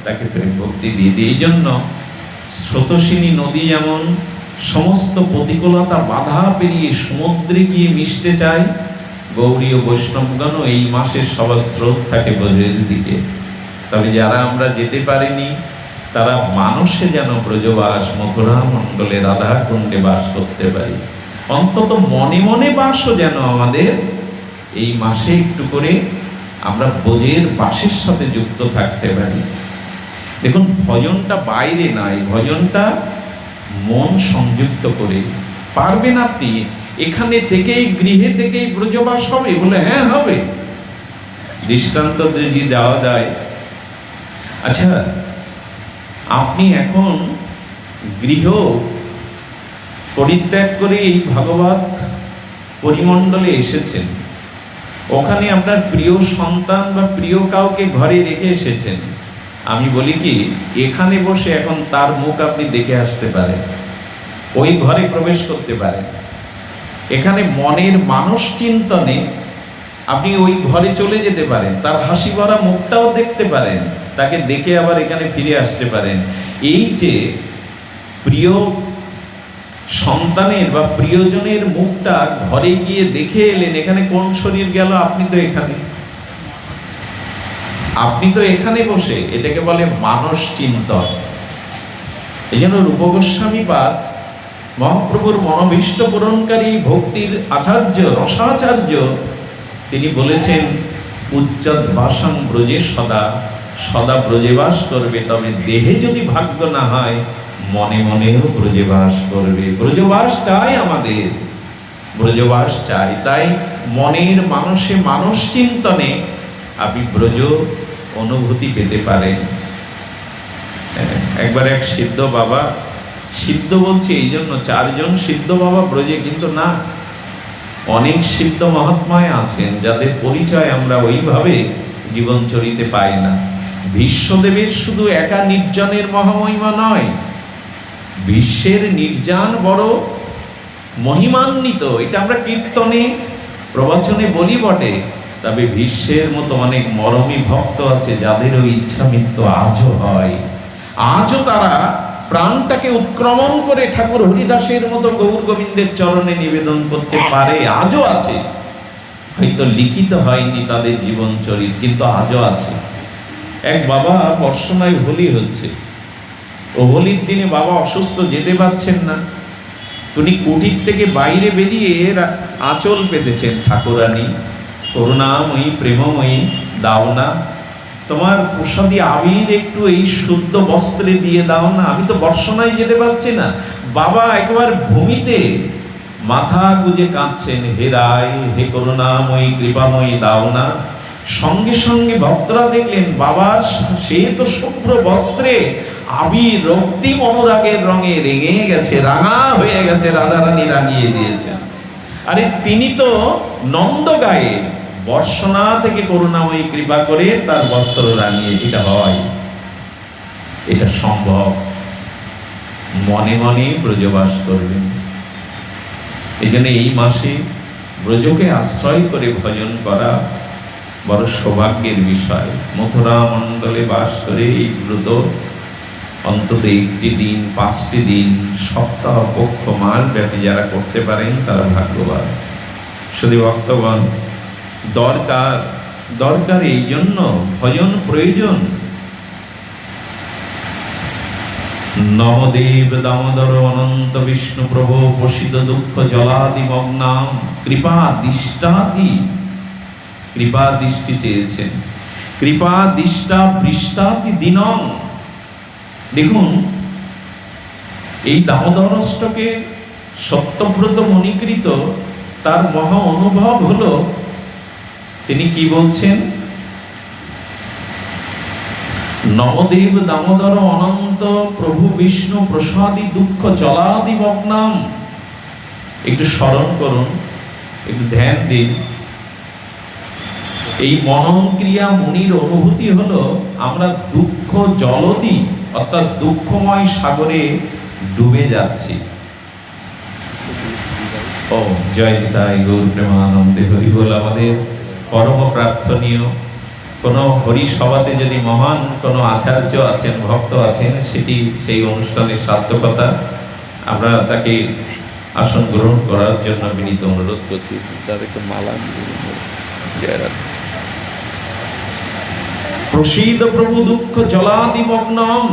তাকে প্রেম ভক্তি দিয়ে দিই। এই জন্য স্রোতস্বিনী নদী যেমন সমস্ত প্রতিকূলতা বাধা পেরিয়ে সমুদ্রে গিয়ে মিশতে চায়, গৌরী ও বৈষ্ণবগণ এই মাসের সবার স্রোত থাকে ব্রজের দিকে। তবে যারা আমরা যেতে পারিনি তারা মানুষে যেন ব্রজবাস, মথুরা মণ্ডলে রাধা কুণ্ডে বাস করতে পারি। অন্তত মনে মনে বাসও যেন আমাদের এই মাসে একটু করে আমরা ব্রজের বাসের সাথে যুক্ত থাকতে পারি। দেখুন, ভজনটা বাইরে নয়, ভজনটা মন সংযুক্ত করে। পারবেন আপনি এখানে থেকেই, গৃহে থেকেই ব্রজবাস হবে? বলে হ্যাঁ হবে। দৃষ্টান্ত যদি দেওয়া যায়, আচ্ছা আপনি এখন গৃহ পরিত্যাগ করে এই ভাগবত পরিমণ্ডলে এসেছেন, ওখানে আপনার প্রিয় সন্তান বা প্রিয় কাউকে ঘরে রেখে এসেছেন। আমি বলি কি, এখানে বসে এখন তার মুখ আপনি দেখে আসতে পারেন, ওই ঘরে প্রবেশ করতে পারেন। এখানে মনের মানস চিন্তনে আপনি ওই ঘরে চলে যেতে পারেন, তার হাসি ভরা মুখটাও দেখতে পারেন, তাকে দেখে আবার এখানে ফিরে আসতে পারেন। এই যে প্রিয় সন্তানের বা প্রিয়জনের মুখটা ঘরে গিয়ে দেখে এলেন, এখানে কোন শরীর গেল? আপনি তো এখানে বসে, এটাকে বলে মানস চিন্তন। এই জন্য রূপ গোস্বামী পাদ মহাপ্রভুর মনোভীষ্ট পূরণকারী ভক্তির আচার্য, রসাচার্য, তিনি বলেছেন, উচ্চদ বাসং ব্রজে সদা, সদা ব্রজে বাস করবে, তবে দেহে যদি ভাগ্য না হয় মনে মনেও ব্রজে বাস করবে। ব্রজবাস চাই আমাদের, ব্রজবাস চাই। তাই মনের মানুষে মানস চিন্তনে আপনি ব্রজ অনুভূতি পেতে পারেন। একবার এক সিদ্ধ বাবা, সিদ্ধ বলছি এই জন্য 4 জন সিদ্ধ বাবা ব্রজে, কিন্তু না, অনেক সিদ্ধ মহাত্মায় আছেন যাদের পরিচয় আমরা ওইভাবে জীবনচরিতে পাই না। ভীষ্মদেবের শুধু একা নির্জনের মহামহিমা নয়, বিশ্বের নির্জন বড় মহিমান্বিত, এটা আমরা কীর্তনে প্রবচনে বলি বটে, তবে ভীষ্মের মতো অনেক মরমী ভক্ত আছে যাদেরও ইচ্ছা মৃত্যু আজও হয়। আজও তারা প্রাণটাকে উৎক্রমণ করে ঠাকুর হরিদাসের মতো গৌর গোবিন্দের চরণে নিবেদন করতে পারে, আজও আছে। হয়তো লিখিত হয়নি তাদের জীবন চরিত, কিন্তু আজও আছে। এক বাবা বর্ষনায় হোলি হচ্ছে, ও হোলির দিনে বাবা অসুস্থ, যেতে পারছেন না। তিনি কুটির থেকে বাইরে বেরিয়ে আঁচল পেতেছেন, ঠাকুরানী করুণাময়ী প্রেমময়ী দাও না, তোমার প্রসাদী আবির একটু এই শুদ্ধ বস্ত্রে দিয়ে দাও না, আমি তো বর্ষনায় যেতে পারছি না। বাবা একবার ভূমিতে মাথা গুজে কাঁদছেন, হে রায়, হে করুণাময়ী কৃপাময়ী দাও না। সঙ্গে সঙ্গে ভক্তরা দেখলেন বাবার সে তো শুভ্র বস্ত্রে আবির রক্তিম অনুরাগের রঙে রেঙে গেছে, রাঙা হয়ে গেছে, রাধারানী রাঙিয়ে দিয়েছেন। আরে তিনি তো নন্দ গায়ে বর্ষনা থেকে করুণাময়ী কৃপা করে তার বস্ত্র রাঙিয়ে, এটা হয়, এটা সম্ভব। মনে মনে ব্রজবাস করবেন। এই জন্য এই মাসে ব্রজকে আশ্রয় করে ভজন করা বড় সৌভাগ্যের বিষয়। মথুরা মণ্ডলে বাস করে এই ব্রত অন্তত একটি দিন, 5টি দিন, সপ্তাহ, পক্ষ, মাস ব্যাপী যারা করতে পারেন তারা ভাগ্যবান। শুধু ভক্তগণ, দরকার এই জন্য ভজন প্রয়োজন। নমদেব দামোদর অনন্ত বিষ্ণু প্রভু প্রসিদ্ধ দুঃখ জলাদি মগ্নাম কৃপা দিষ্টাদি, কৃপা দৃষ্টি চেয়েছেন, কৃপা দিষ্টা পৃষ্ঠাতি দিনং। দেখুন, এই দামোদর অষ্টকে সত্যব্রত মণিকৃত তার মহা অনুভব হলো, তিনি কি বলছেন, নমদেব দামোদর অনন্ত প্রভু বিষ্ণু প্রসাদি দুঃখ জলাদি মগ্নাম। একটু স্মরণ করুন, একটু ধ্যান দিন। এই মনন ক্রিয়া মুনির অনুভূতি হলো আমরা দুঃখ জলদি অর্থাৎ দুঃখময় সাগরে ডুবে যাচ্ছি। ও জয় নিতাই গৌর প্রেমানন্দে হরি বল। আমাদের পরম প্রার্থনীয় কোনো হরি সভাতে যদি মহান কোনো আচার্য আছেন, ভক্ত আছেন, সেটি সেই অনুষ্ঠানের সার্থকতা। আমরা তাকে আসন গ্রহণ করার জন্য বিনীত অনুরোধ করছি। তাদেরকে মালা প্রসিদ্ধ প্রভু দুঃখ জলাদি মগ্নম,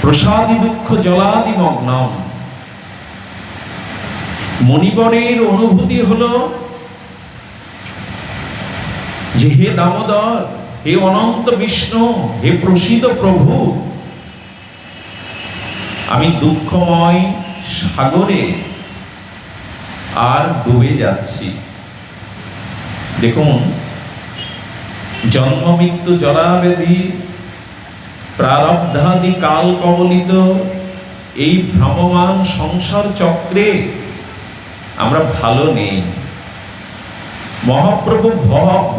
প্রসাদি দুঃখ জলাদি মগ্নম। মণিবরের অনুভূতি হলো যে হে দামোদর, হে অনন্ত বিষ্ণু, হে প্রসিদ্ধ প্রভু, আমি দুঃখময় সাগরে আর ডুবে যাচ্ছি। দেখুন, জন্ম মৃত্যু জরাব্যাধি প্রারব্ধাদি কাল কবলিত এই ভ্রমমান সংসার চক্রে আমরা ভালো নেই। মহাপ্রভু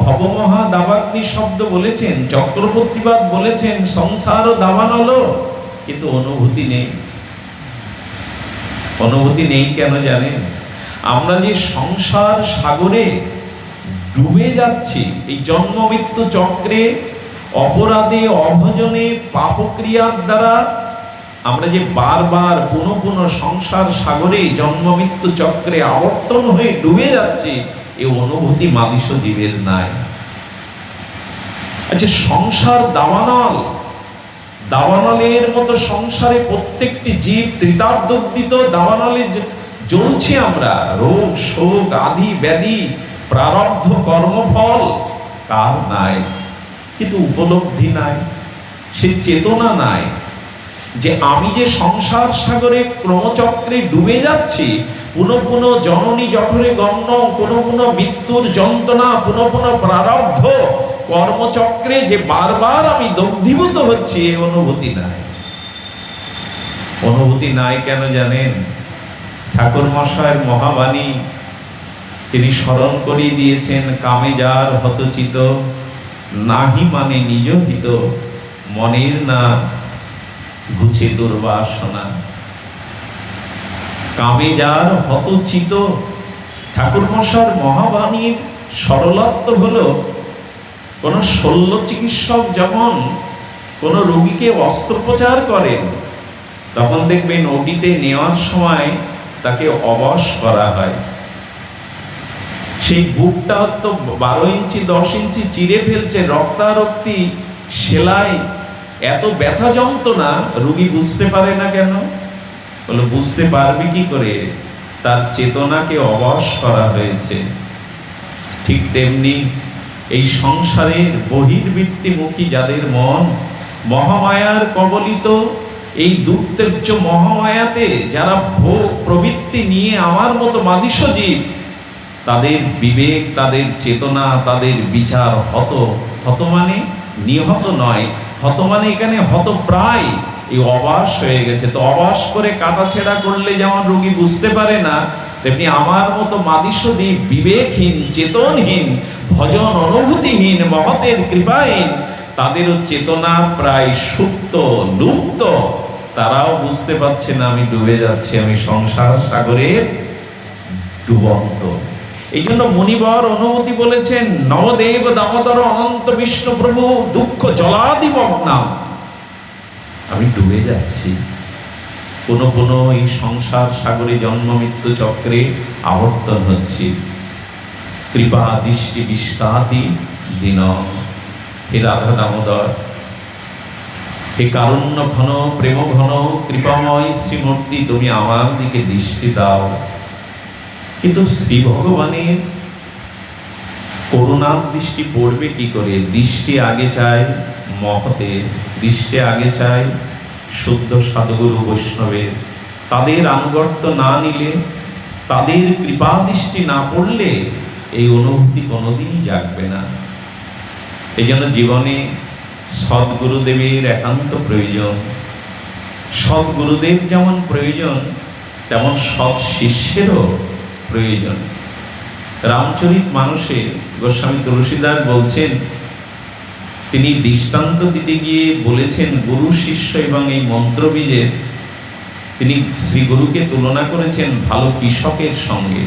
ভবমহা দাবাগ্নি শব্দ বলেছেন, চক্রবর্তীবাদ বলেছেন, সংসার দাবানল, কিন্তু অনুভূতি নেই। অনুভূতি নেই কেন জানেন? আমরা যে সংসার সাগরে ডুবে যাচ্ছি, এই জন্ম মৃত্যু চক্রে, অপরাধে, অভজনে, পাপক্রিয়ার দ্বারা আমরা যে বারবার পুনঃ পুনঃ সংসার সাগরে জন্ম মৃত্যু চক্রে আবর্তন হয়ে ডুবে যাচ্ছি, এই অনুভূতি মাদিস জীবের নাই। আচ্ছা, সংসার দাবানল, দাবানলের মতো সংসারে প্রত্যেকটি জীব ত্রিতাব্দোদ্দিত দাবানলে জ্বলছি আমরা। রোগ শোক আদি ব্যাধি প্রারব্ধ কর্মফল কার নাই, কিন্তু উপলব্ধি নাই, সে চেতনা নাই যে আমি যে সংসার সাগরে ক্রমচক্রে ডুবে যাচ্ছি, পুনঃ পুনঃ জননী জঠরে গণ্য, পুনঃ পুনঃ মৃত্যুর যন্ত্রণা, পুনঃ পুনঃ প্রারব্ধ কর্মচক্রে যে বারবার আমি দগ্ধীভূত হচ্ছি, এই অনুভূতি নাই। অনুভূতি নাই কেন জানেন? ঠাকুর মশায়ের মহাবাণী তিনি স্মরণ করিয়ে দিয়েছেন, কামে যার হতচিত, নাহি মানে নিজ হিত, মনের না ঘুচে দুর্বাসনা। কামে যার হতচিত, ঠাকুর মশার মহাবাণীর সরলত্ব হলো, কোন শল্য চিকিৎসক যখন কোন রোগীকে অস্ত্রোপচার করেন, তখন দেখবেন ওটিতে নেওয়ার সময় তাকে অবশ করা হয়। সেই বুকটা তো 12 ইঞ্চি 10 ইঞ্চি চিরে ফেলছে, রক্তারক্তি, সেলাই, এত ব্যথা যন্ত্রণা, রোগী বুঝতে পারে না কেন? বলে বুঝতে পারবে কি করে? তার চেতনাকে অবশ করা হয়েছে। ঠিক তেমনি এই সংসারের বহির্বৃত্তিমুখী যাদের মন মহামায়ার কবলিত, এই দুর্তেজ্য মহামায়াতে যারা ভোগ প্রবৃত্তি নিয়ে আমার মতো মাদিস জীব, তাদের বিবেক, তাদের চেতনা, তাদের বিচার হত মানে নিহত নয়, হত মানে এখানে হত প্রায়, এই অবাস হয়ে গেছে। তো অবাস করে কাটাছেড়া করলে যেমন রোগী বুঝতে পারে না, তেমনি আমার মতো মাদিসদীপ বিবেকহীন, চেতনহীন, ভজন অনুভূতিহীন, মহতের কৃপাহীন, তাদেরও চেতনা প্রায় সুপ্ত, লুপ্ত। তারাও বুঝতে পারছে না আমি ডুবে যাচ্ছি, আমি সংসার সাগরের ডুবন্ত। এই জন্য মুনিবর অনুমতি বলেছেন, নবদেব দামোদর অনন্ত বিষ্ণু প্রভু দুঃখ জলাদিমগ্নাম, আমি ডুবে যাচ্ছি। কোন কোন এই সংসার সাগরে জন্ম মৃত্যু চক্রে আবর্তন হচ্ছে। কৃপা দৃষ্টি বিষ্কাতি দিন, হে রাধা দামোদর, হে কারুণ্য ঘন, প্রেম ঘন, কৃপাময় শ্রীমূর্তি, তুমি আমার দিকে দৃষ্টি দাও। কিন্তু শ্রী ভগবানের করুণার দৃষ্টি পড়বে কি করে? দৃষ্টি আগে চাই মহতের, দৃষ্টি আগে চাই শুদ্ধ সাধুগুরু বৈষ্ণবের। তাদের আনুগত্য না নিলে, তাদের কৃপা দৃষ্টি না পড়লে এই অনুভূতি কোনোদিনই জাগবে না। এই জন্য জীবনে সদ্গুরুদেবের একান্ত প্রয়োজন। সদ্গুরুদেব যেমন প্রয়োজন, তেমন সৎ শিষ্যেরও প্রয়োজন। রামচরিত মানসে গোস্বামী তুলসীদাস বলছেন, তিনি দৃষ্টান্ত দিতে গিয়ে বলেছেন, গুরু শিষ্য এবং এই মন্ত্রবীজের, তিনি শ্রী গুরুকে তুলনা করেছেন ভালো কৃষকের সঙ্গে।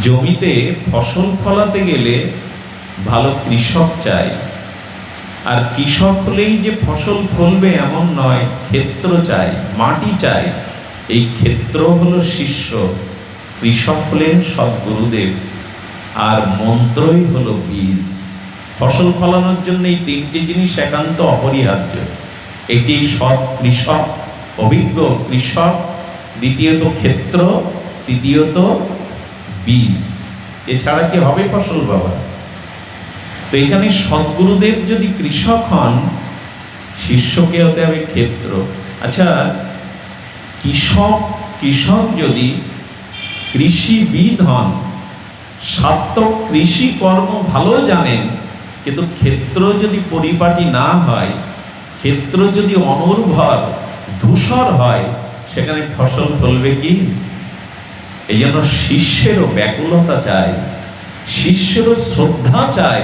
জমিতে ফসল ফলাতে গেলে ভালো কৃষক চাই, আর কৃষক হলেই যে ফসল ফলবে এমন নয়, ক্ষেত্র চাই, মাটি চাই। এই ক্ষেত্র হলো শিষ্য, কৃষক হলেন সদ্গুরুদেব, আর মন্ত্রই হলো বীজ। ফসল ফলানোর জন্য এই তিনটি জিনিস একান্ত অপরিহার্য। এটি সৎ কৃষক, অভিজ্ঞ কৃষক, দ্বিতীয়ত ক্ষেত্র, তৃতীয়ত বীজ। এছাড়া কি হবে ফসল বাবা? তো এখানে সদ্গুরুদেব যদি কৃষক হন, শিষ্যকে হতে হবে ক্ষেত্র। আচ্ছা, কৃষক যদি কৃষিবিদ হন, সার্থক কৃষি কর্ম ভালো জানেন, কিন্তু ক্ষেত্র যদি পরিপাটি না হয়, ক্ষেত্র যদি অনুর্বর ধূসর হয়, সেখানে ফসল ফলবে কি? এই জন্য শিষ্যেরও ব্যাকুলতা চাই, শিষ্যেরও শ্রদ্ধা চাই,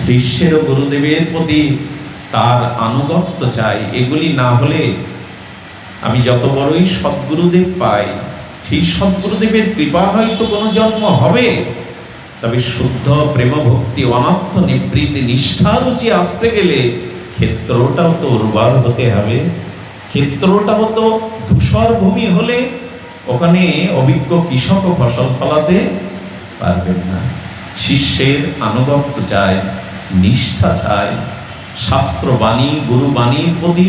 শিষ্যেরও গুরুদেবের প্রতি তার আনুগত্য চাই। এগুলি না হলে আমি যত বড়ই সদ্গুরুদেব পাই, সেই সদ্গুরুদেবের কৃপা হয়তো কোনো জন্ম হবে, তবে শুদ্ধ প্রেম ভক্তি অনর্থ নিবৃত্তি নিষ্ঠা রুচি আসতে গেলে ক্ষেত্রটাও তো উর্বর হতে হবে। ক্ষেত্রটাও তো ধূসর ভূমি হলে ওখানে অভিজ্ঞ কৃষকও ফসল ফলাতে পারবেন না। শিষ্যের আনুগত্য চাই, নিষ্ঠা চাই, শাস্ত্রবাণী গুরুবাণীর প্রতি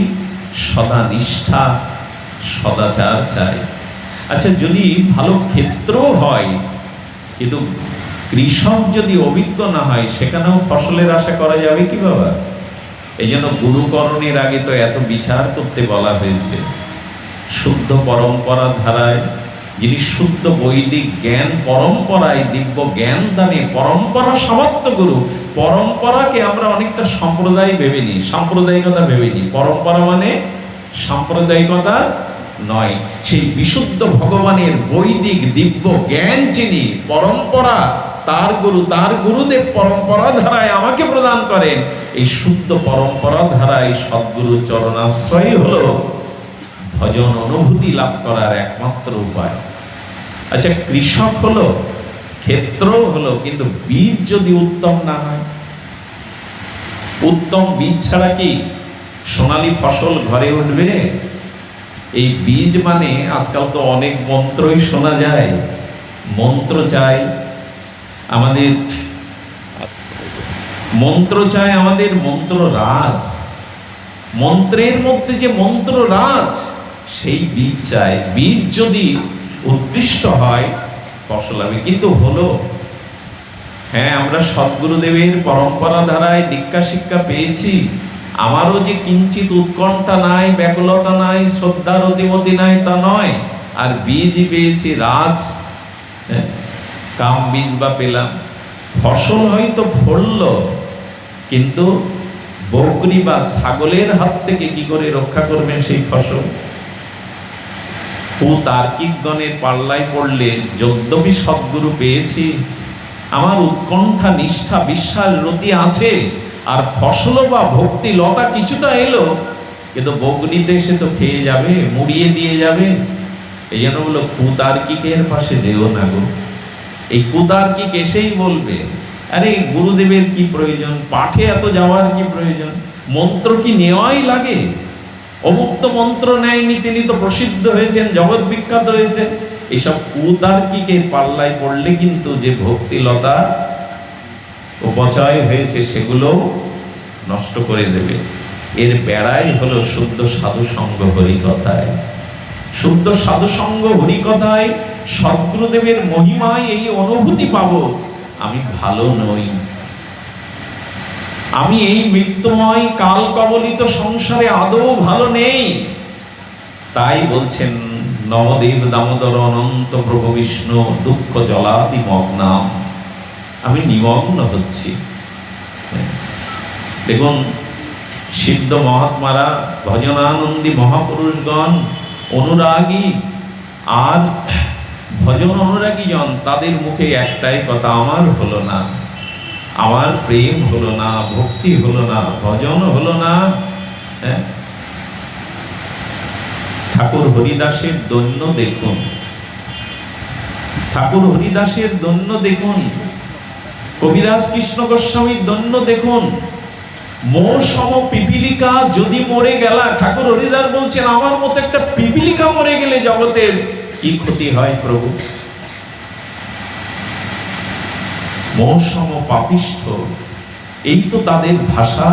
সদা নিষ্ঠা, সদাচার চাই। আচ্ছা, যদি ভালো ক্ষেত্র হয় কিন্তু কৃষক যদি অভিজ্ঞ না হয়, সেখানেও ফসলের আশা করা যাবে কি বাবা? এই জন্য গুরুকরণের আগে তো এত বিচার করতে বলা হয়েছে। শুদ্ধ পরম্পরা ধারায় যিনি শুদ্ধ বৈদিক জ্ঞান পরম্পরায় দিব্য জ্ঞান দানে পরম্পরা সমাপ্ত গুরু। পরম্পরাকে আমরা অনেকটা সম্প্রদায় ভেবে নিই, সাম্প্রদায়িকতা ভেবে নিই। পরম্পরা মানে সাম্প্রদায়িকতা নয়, সেই বিশুদ্ধ ভগবানের বৈদিক দিব্য জ্ঞান যিনি পরম্পরা, তার গুরুদেব পরম্পরা ধারায় আমাকে প্রদান করেন, এই শুদ্ধ পরম্পরা ধারায় সদ্গুরু চরণাশ্রয় হলো ভজন অনুভূতি লাভ করার একমাত্র উপায়। আচ্ছা, কৃষক হলো, ক্ষেত্র হলো, কিন্তু বীজ যদি উত্তম না হয়, উত্তম বীজ ছাড়া কি সোনালী ফসল ঘরে উঠবে? এই বীজ মানে আজকাল তো অনেক মন্ত্রই শোনা যায়, মন্ত্র চাই আমাদের, মন্ত্র চাই আমাদের, মন্ত্র রাজ, মন্ত্রের মধ্যে যে মন্ত্র রাজ, সেই বীজ চাই। বীজ যদি উৎকৃষ্ট হয় ফসল হবে। কিন্তু হলো, হ্যাঁ, আমরা সদ্গুরুদেবের পরম্পরা ধারায় দীক্ষা শিক্ষা পেয়েছি, আমারও যে কিঞ্চিত উৎকণ্ঠা নাই, ব্যাকুলতা নাই, শ্রদ্ধার অতিমতি নাই তা নয়, আর বীজ পেয়েছি রাজ, কাম বীজ বা পেলাম, ফসল হয়তো ফললো, কিন্তু বকরি বা ছাগলের হাত থেকে কি করে রক্ষা করবেন সেই ফসল? তার্কিক গণের পাল্লায় পড়লে যদ্যপি সদ্গুরু পেয়েছি, আমার উৎকণ্ঠা নিষ্ঠা বিশ্বাস রতি আছে, আর ফসল বা ভক্তি লতা কিছুটা এলো, কিন্তু বগ্নিতে এসে তো খেয়ে যাবে, মুড়িয়ে দিয়ে যাবে। এই জন্য বললো কুতার্কিকের পাশে যেও না গো। এই কুতার্কিক এসেই বলবে, আরে গুরুদেবের কি প্রয়োজন, পাঠে এত যাওয়ার কি প্রয়োজন, মন্ত্র কি নেওয়াই লাগে? অমুক্ত মন্ত্র নেয়নি, তিনি তো প্রসিদ্ধ হয়েছেন, জগৎ বিখ্যাত হয়েছেন। এইসব কুতার্কিকের পাল্লায় পড়লে কিন্তু যে ভক্তিলতা উপচয় হয়েছে সেগুলো নষ্ট করে দেবে। এর বেড়াই হলো শুদ্ধ সাধু সঙ্গ হরিকথায়। শুদ্ধ সাধু সঙ্গ হরিকথায় সদ্গুরুদেবের মহিমায় এই অনুভূতি পাবো, আমি ভালো নই, আমি এই মৃত্যুময় কাল কবলিত সংসারে আদৌ ভালো নেই। তাই বলছেন নবদেব দামোদর অনন্ত প্রভু বিষ্ণু দুঃখ জলাতি মগ্নাম, আমি নিমগ্ন হচ্ছি। দেখুন, সিদ্ধ মহাত্মারা, ভজনানন্দী মহাপুরুষগণ, অনুরাগী আর ভজন অনুরাগী জন, তাদের মুখে একটাই কথা, আমার হলো না, আমার প্রেম হলো না, ভক্তি হলো না, ভজন হলো না। ঠাকুর হরিদাসের দৈন্য দেখুন, ঠাকুর হরিদাসের দৈন্য দেখুন, কবিরাজ কৃষ্ণ গোস্বামীর দৈন্য দেখুন। মোর সম পিপিলিকা যদি মরে গেলা, ঠাকুর হরিদাস বলছেন, আমার মতো একটা পিপিলিকা মরে গেলে জগতের কি ক্ষতি হয় প্রভু? মোর সম পাপিষ্ঠ, এই তো তাদের ভাষা।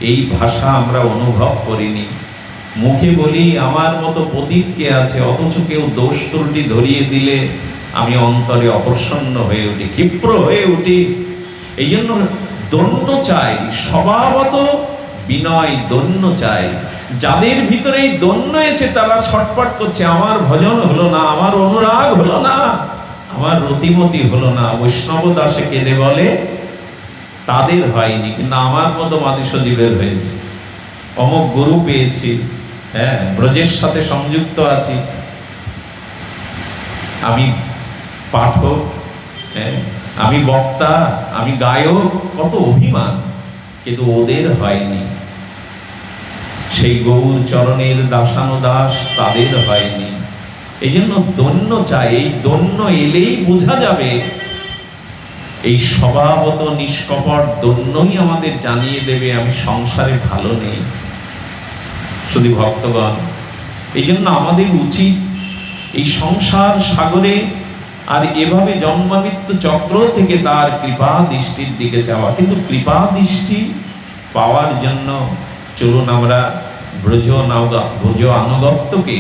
এই ভাষা আমরা অনুভব করিনি, মুখে বলি আমার মতো পতিত কে আছে, অথচ কেউ দোষ ত্রুটি ধরিয়ে দিলে আমি অন্তরে অপ্রসন্ন হয়ে উঠি, ক্ষিপ্র হয়ে উঠি। এই জন্য দণ্ড চাই, স্বভাবত বিনয় দণ্ড চাই। যাদের ভিতরে এই দণ্ড এসে তারা ছটপট করছে, আমার ভজন হলো না, আমার অনুরাগ হলো না, আমার রতিমতি হলো না। বৈষ্ণব দাসে কেঁদে বলে তাদের হয়নি, কিন্তু আমার মতো মাদিসজীবের হয়েছে। অমুক গুরু পেয়েছি, হ্যাঁ, ব্রজের সাথে সংযুক্ত আছি, আমি পাঠক, হ্যাঁ, আমি বক্তা, আমি গায়ক, কত অভিমান, কিন্তু ওদের হয়নি। সেই গৌর চরণের দাসানুদাস, তাদের হয়নি। এই জন্য দন্য চাই। এই দন্য এলেই বোঝা যাবে, এই স্বভাবত নিষ্কপট দন্যই আমাদের জানিয়ে দেবে আমি সংসারে ভালো নেই। শুধু ভক্তগণ, এই জন্য আমাদের উচিত এই সংসার সাগরে আর এভাবে জন্মমৃত্যু চক্র থেকে তার কৃপা দৃষ্টির দিকে যাওয়া। কিন্তু কৃপা দৃষ্টি পাওয়ার জন্য চলুন আমরা ব্রজ আনুগত্যকে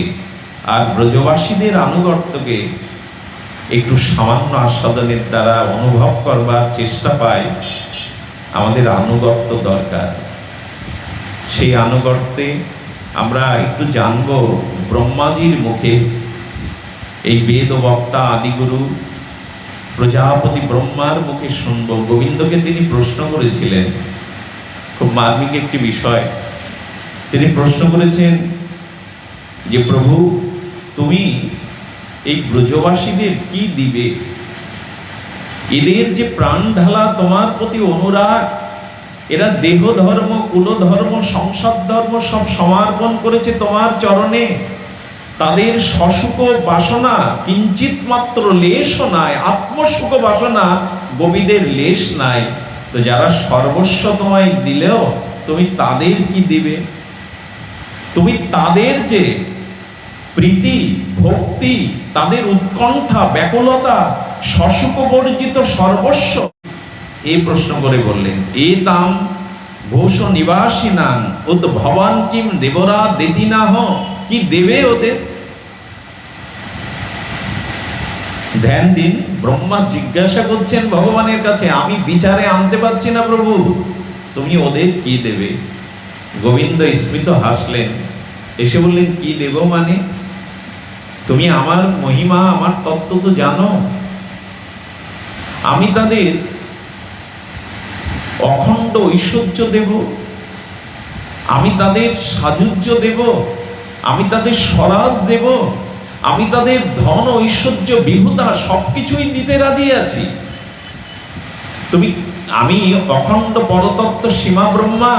আর ব্রজবাসীদের আনুগত্যকে একটু সামান্য আস্বাদনের দ্বারা অনুভব করবার চেষ্টা পাই। আমাদের আনুগত্য দরকার। সেই আনুগত্যে আমরা একটু জানব ব্রহ্মাজির মুখে। এই বেদ বক্তা আদিগুরু প্রজাপতি ব্রহ্মার মুখে শুনব। গোবিন্দকে তিনি প্রশ্ন করেছিলেন, খুব মার্মিক একটি বিষয়। তিনি প্রশ্ন করেছেন যে প্রভু তুমি এই ব্রজবাসীদের কি দিবে, এদের যে প্রাণ ঢালা তোমার প্রতি অনুরাগ, এরা দেহ ধর্ম, কুল ধর্ম, সংসার ধর্ম সব সমর্পণ করেছে তোমার চরণে, তাদের সসুখ বাসনা কিঞ্চিত মাত্র লেশও নাই, আত্মসুখ বাসনা গোপীদের লেশ নাই, তো যারা সর্বস্ব তোমায় দিলেও তুমি তাদের কি দিবে? তুমি তাদের যে প্রীতি ভক্তি, তাদের উৎকণ্ঠা ব্যাকুলতা, সসুখ বর্জিত সর্বস্ব, এই প্রশ্ন করে বললেন, এ তাম ঘোষ নিবাসী নাং উদ ভবান কিম দেবরা দেতি না হ, কি দেবে ওদের? ধ্যান দিন, ব্রহ্মা জিজ্ঞাসা করছেন ভগবানের কাছে, আমি বিচারে আনতে পারছি না প্রভু, তুমি ওদের কি দেবে? গোবিন্দ স্মিত হাসলেন, এসে বললেন, কি দেব মানে? তুমি আমার মহিমা, আমার তত্ত্ব তো জানো, আমি তাদের অখণ্ড ঐশ্বর্য দেব, আমি তাদের সাযুজ্য দেব, আমি তাদের স্বরাজ দেব, আমি তাদের ধন ঐশ্বর্য বিভূতা সবকিছুই দিতে রাজি আছি। আমি অখণ্ড পরতত্ত্ব সীমা ব্রহ্মা,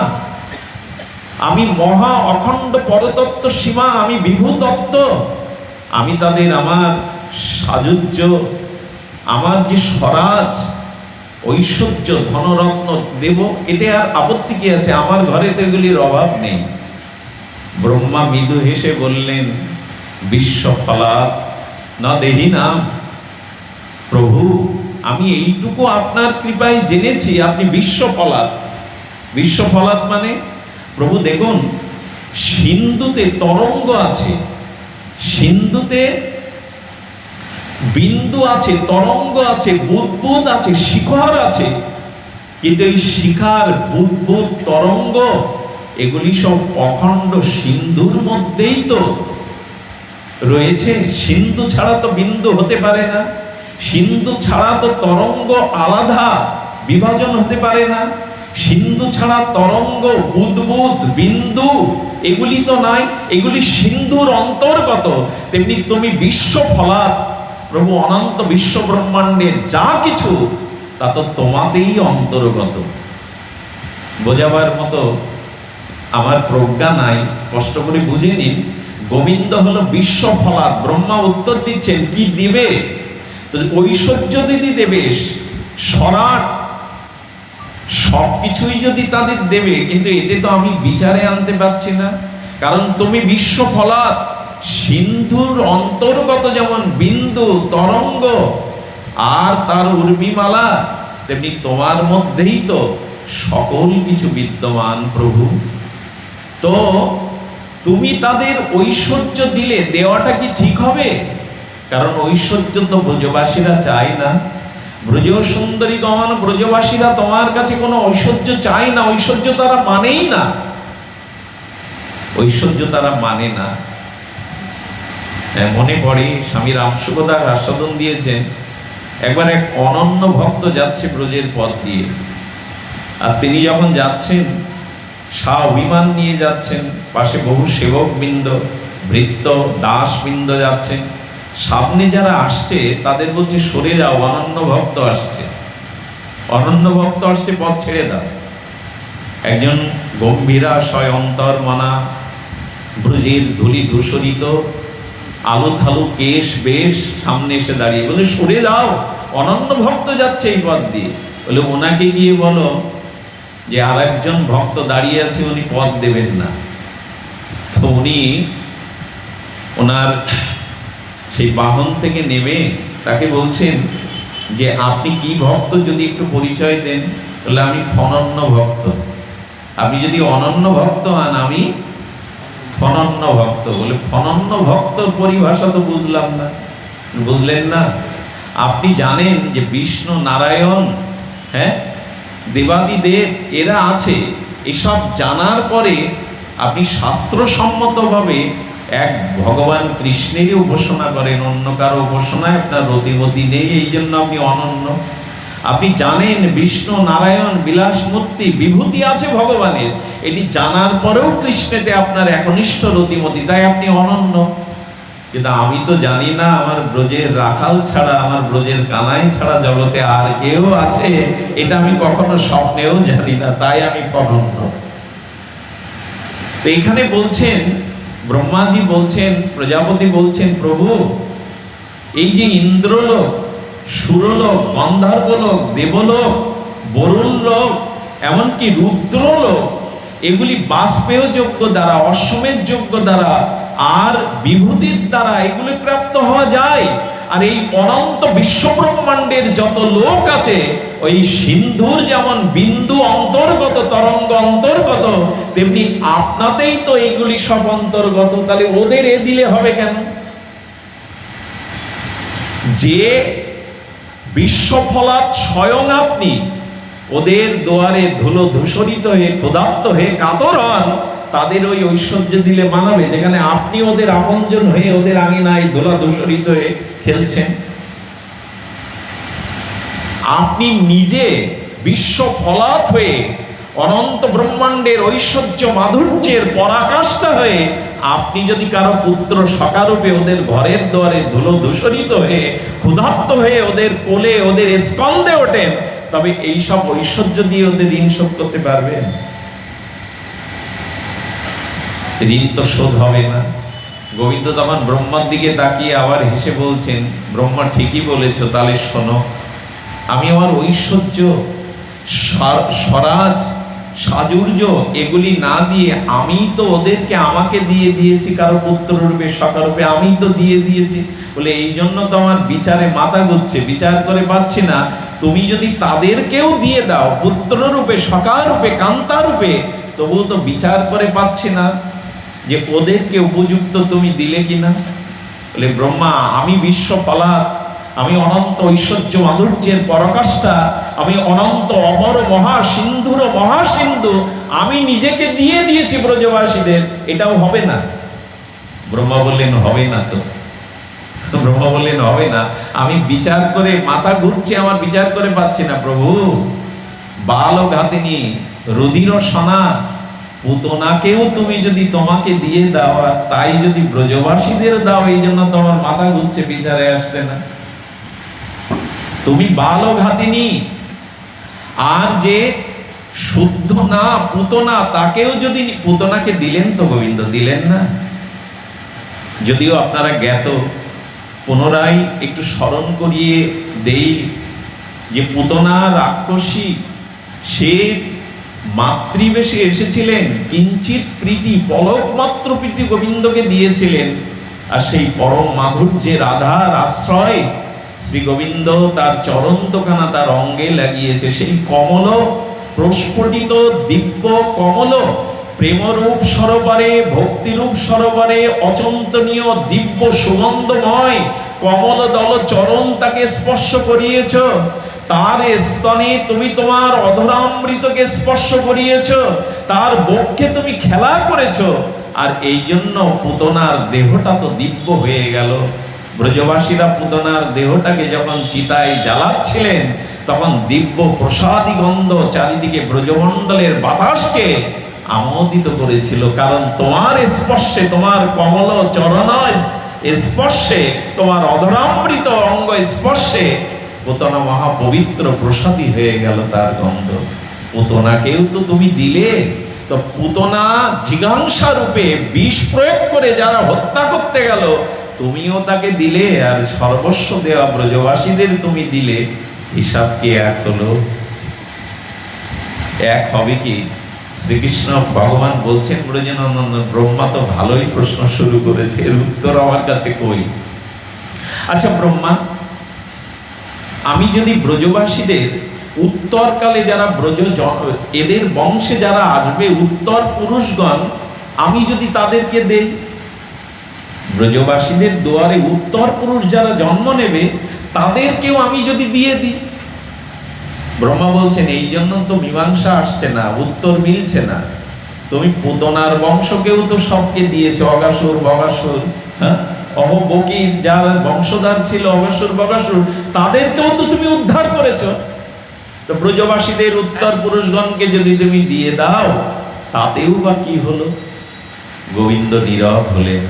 আমি মহা অখণ্ড পরতত্ত্ব সীমা, আমি বিভূ তত্ত্ব, আমি তাদের আমার সাযুজ্য, আমার যে স্বরাজ ঐশ্বর্য ধনরত্ন দেব, এতে আর আপত্তি কি আছে? আমার ঘরে তো এগুলির অভাব নেই। ব্রহ্মা মৃদু হেসে বললেন, বিশ্বফলাৎ না দেহি নাম, প্রভু আমি এইটুকু আপনার কৃপায় জেনেছি আপনি বিশ্বফলাৎ। বিশ্বফলাৎ মানে, প্রভু দেখুন, সিন্ধুতে তরঙ্গ আছে, সিন্ধুতে বিন্দু আছে, তরঙ্গ আছে, বুদবুদ আছে, শিখর আছে, কিন্তু এই শিখার বুদবুদ তরঙ্গ এগুলি সব অখণ্ড সিন্ধুর মধ্যেই তো রয়েছে। সিন্ধু ছাড়া তো বিন্দু হতে পারে না, সিন্ধু ছাড়া তো তরঙ্গ আলাদা বিভাজন হতে পারে না, সিন্ধু ছাড়া তরঙ্গ বুদবুদ বিন্দু এগুলি তো নাই, এগুলি সিন্ধুর অন্তর্গত। তেমনি তুমি বিশ্বফলাৎ প্রভু, অনন্ত বিশ্ব ব্রহ্মাণ্ডের যা কিছু তা তো তোমাতেই অন্তর্গত। বোঝাবার মতো আমার প্রজ্ঞা নাই, কষ্ট করে বুঝে নিন। গোবিন্দ হলো বিশ্বফলাৎ। ব্রহ্মা উত্তর দিচ্ছেন, কি দিবে? ঐশ্বর্য দিদি দেবে, স্বরাট সবকিছুই যদি তাদের দেবে, কিন্তু এতে তো আমি বিচারে আনতে পারছি না, কারণ তুমি বিশ্বফলাৎ। সিন্ধুর অন্তর্গত যেমন বিন্দু তরঙ্গ আর তার উর্মিমালা, তেমনি তোমার মধ্যেই তো সকল কিছু বিদ্যমান প্রভু। তো তুমি তাদের ঐশ্বর্য দিলে দেওয়াটা কি ঠিক হবে? কারণ ঐশ্বর্য তো ব্রজবাসীরা চায় না। ব্রজ সুন্দরীগণ, ব্রজবাসীরা তোমার কাছে কোনো ঐশ্বর্য চায় না, ঐশ্বর্য তারা মানেই না, ঐশ্বর্য তারা মানে না। মনে পড়ে স্বামী রামসুখদাস আস্বাদন দিয়েছেন, একবার এক অনন্য ভক্ত যাচ্ছে ব্রজের পথ দিয়ে, আর তিনি যখন যাচ্ছেন সা অভিমান নিয়ে যাচ্ছেন, পাশে বহু সেবক বৃন্দ, ভৃত্য দাস বৃন্দ যাচ্ছেন, সামনে যারা আসছে তাদের বলছে সরে যাও, অনন্য ভক্ত আসছে, অনন্য ভক্ত আসছে, পথ ছেড়ে দাও। একজন গম্ভীরাশয় অন্তর্মনা, ব্রজের ধূলি ধূসরিত আলু থালু কেশ বেশ সামনে এসে দাঁড়িয়ে বলে, সরে যাও, অনন্য ভক্ত যাচ্ছে এই পথ দিয়ে। বলে, ওনাকে গিয়ে বলো যে আর একজন ভক্ত দাঁড়িয়ে আছে, উনি পথ দেবেন না। তো উনি ওনার সেই বাহন থেকে নেমে তাকে বলছেন যে আপনি কি ভক্ত, যদি একটু পরিচয় দেন। বলে, আমি অনন্য ভক্ত। আপনি যদি অনন্য ভক্ত হন, আমি অনন্য ভক্ত। বলে, অনন্য ভক্তর পরিভাষা তো বুঝলাম না। বুঝলেন না? আপনি জানেন যে বিষ্ণু নারায়ণ, হ্যাঁ, দেবাদিদেব এরা আছে, এসব জানার পরে আপনি শাস্ত্রসম্মতভাবে এক ভগবান কৃষ্ণেরই উপাসনা করেন, অন্য কারো উপাসনায় আপনার রতিমতি নেই, এই জন্য আপনি অনন্য। আপনি জানেন বিষ্ণু নারায়ণ বিলাসমূর্তি বিভূতি আছে ভগবানের, এটি জানার পরেও কৃষ্ণেতে আপনার একনিষ্ঠ রতিমতি, তাই আপনি অনন্য। কিন্তু আমি তো জানি না আমার ব্রজের রাখাল ছাড়া, আমার ব্রজের কানাই ছাড়া জগতে আর কেউ আছে, এটা আমি কখনো স্বপ্নেও জানি না, তাই আমি অনন্য। তো এখানে বলছেন, ব্রহ্মাজি বলছেন, প্রজাপতি বলছেন, প্রভু এই যে ইন্দ্রলোক, সুরলোক, গন্ধর্বলোক, দেবলোক, বরুণ লোক, এমনকি রুদ্রলোক, এগুলি বাষ্পেয় যোগ্য দ্বারা, অশ্বমের যোগ্য দ্বারা আর বিভূতির দ্বারা এগুলি প্রাপ্ত হওয়া যায়। আর এই অনন্ত বিশ্বব্রহ্মাণ্ডের যত লোক আছে, ওই সিন্ধুর যেমন বিন্দু অন্তর্গত, তরঙ্গ অন্তর্গত, তেমনি আপনাতেই তো এগুলি সব অন্তর্গত। তাহলে ওদের এ দিলে হবে কেন? যে বিশ্বফলাৎ স্বয়ং আপনি ওদের দুয়ারে ধুলো ধূসরিত হয়ে ক্ষুধার্ত হয়ে কাতর হন, তাদের ওই ঐশ্বর্য দিলে মানাবে, যেখানে আপনি ওদের আপনজন হয়ে ওদের আঙিনায় ধুলা ধূসরিত হয়ে খেলছেন। আপনি নিজে বিশ্বফলাৎ হয়ে অনন্ত ব্রহ্মাণ্ডের ঐশ্বর্য মাধুর্যের পরাকাষ্ঠা হয়ে আপনি যদি কারো পুত্র সখারূপে ওদের ঘরের দুয়ারে ধুলো ধূসরিত হয়ে ক্ষুধার্ত হয়ে ওদের কোলে, ওদের স্কন্ধে ওঠেন, তবে এই সব ঐশ্বর্য দিয়ে ওদের ঋণ শোধ করতে পারবেন? ঋণ তো শোধ হবে না। গোবিন্দ তখন ব্রহ্মার দিকে তাকিয়ে আবার হেসে বলছেন, ব্রহ্মা ঠিকই বলেছ, তাহলে শোনো, আমি আমার ঐশ্বর্য, স্বরাজ, সাজুর্য এগুলি না দিয়ে আমি তো ওদেরকে আমাকে দিয়ে দিয়েছি, কারো পুত্র রূপে সখারূপে আমি তো দিয়ে দিয়েছি। বলে এই জন্য তো আমার বিচারে মাথা ঘুরছে, বিচার করে পাচ্ছি না। তুমি যদি তাদেরকেও দিয়ে দাও পুত্র রূপে, সখারূপে, কান্তারূপে, তবুও তো বিচার করে পাচ্ছি না যে ওদেরকে উপযুক্ত তুমি দিলে কিনা। বলে ব্রহ্মা, আমি বিশ্বফলাৎ, আমি অনন্ত ঐশ্বর্য মাধুর্যের পরাকাষ্ঠা, আমি অনন্ত অপর মহাসিন্ধুর মহাসিন্ধু, আমি নিজেকে দিয়ে দিয়েছি ব্রজবাসীদের, এটাও হবে না? ব্রহ্মা বললেন হবে না। তো ব্রহ্মা বললেন হবে না, আমি বিচার করে মাথা ঘুরছে, আমার বিচার করে পাচ্ছি না প্রভু। বাল ও ঘাতিনী, রুধির সনা, পুতনাকেও তুমি যদি তোমাকে দিয়ে দাও আর তাই যদি ব্রজবাসীদের দাও, এই জন্য তোমার মাথা ঘুরছে, বিচারে আসতে না। তুমি বাল ও ঘাতিনী, আর যে শুদ্ধ না পুতনা, তাকেও যদি, পুতনাকে দিলেন তো গোবিন্দ, দিলেন না? যদিও আপনারা জ্ঞাত, পুনরায় একটু স্মরণ করিয়ে দেই যে পুতনা রাক্ষসী, সে মাতৃবেশে এসেছিলেন, কিঞ্চিত প্রীতি, পলক মাত্র প্রীতি গোবিন্দকে দিয়েছিলেন। আর সেই পরম মাধুর্যের আধার আশ্রয় শ্রী গোবিন্দ তার চরণ দোকানা তার অঙ্গে লাগিয়েছে। সেই কমল প্রস্ফুটিত দিব্য কমল, প্রেমরূপ সরোবরে, ভক্তিরূপ সরোবরে অচন্তনীয় দিব্য সুগন্ধময় কমল দল চরণ তাকে স্পর্শ করিয়েছ। তার স্তনে তুমি তোমার অধরামৃতকে স্পর্শ করিয়েছ, তার বক্ষে তুমি খেলা করেছ। আর এই জন্য পুতনার দেহটা তো দিব্য হয়ে গেল। ব্রজবাসীরা পুতনার দেহটাকে যখন চিতায় জ্বালাচ্ছিলেন, তখন দিব্য প্রসাদী গন্ধ চারিদিকে ব্রজমণ্ডলের বাতাসকে আমোদিত করেছিল। কারণ তোমার স্পর্শে, তোমার কমল চরণ স্পর্শে, তোমার অধরামৃত অঙ্গ স্পর্শে পুতনা মহাপবিত্র প্রসাদী হয়ে গেল তার গন্ধ। পুতনাকেও তো তুমি দিলে, তো পুতনা জিঘাংসা রূপে বিষ প্রয়োগ করে যারা হত্যা করতে গেল, তুমিও তাকে দিলে, আর সর্বস্ব দেওয়া ব্রজবাসীদের তুমি দিলে। হিসাব কি এক হলো? এক হবে কি? শ্রীকৃষ্ণ ভগবান বলছেন ব্রজনন্দন, ব্রহ্মা তো ভালোই প্রশ্ন শুরু করেছে, এর উত্তর আমার কাছে কই? আচ্ছা ব্রহ্মা, আমি যদি ব্রজবাসীদের উত্তরকালে যারা ব্রজ, এদের বংশে যারা আসবে উত্তর পুরুষগণ, আমি যদি তাদেরকে দেই, ব্রজবাসীদের দুয়ারে উত্তর পুরুষ যারা জন্ম নেবে তাদেরকেও আমি যদি দিয়ে দিই। ব্রহ্মা বলছেন এই জন্য তো মীমাংসা আসছে না, উত্তর মিলছে না। তুমি পুতনার বংশকেও তো সবকে দিয়েছো, অগাসুর বগাসুর, হ্যাঁ, অহবকির যারা বংশধর ছিল অগাসুর বগাসুর, তাদেরকেও তো তুমি উদ্ধার করেছো। তো ব্রজবাসীদের উত্তর পুরুষগণকে যদি তুমি দিয়ে দাও তাতেও বা কি হলো? গোবিন্দ নীরব হলেন।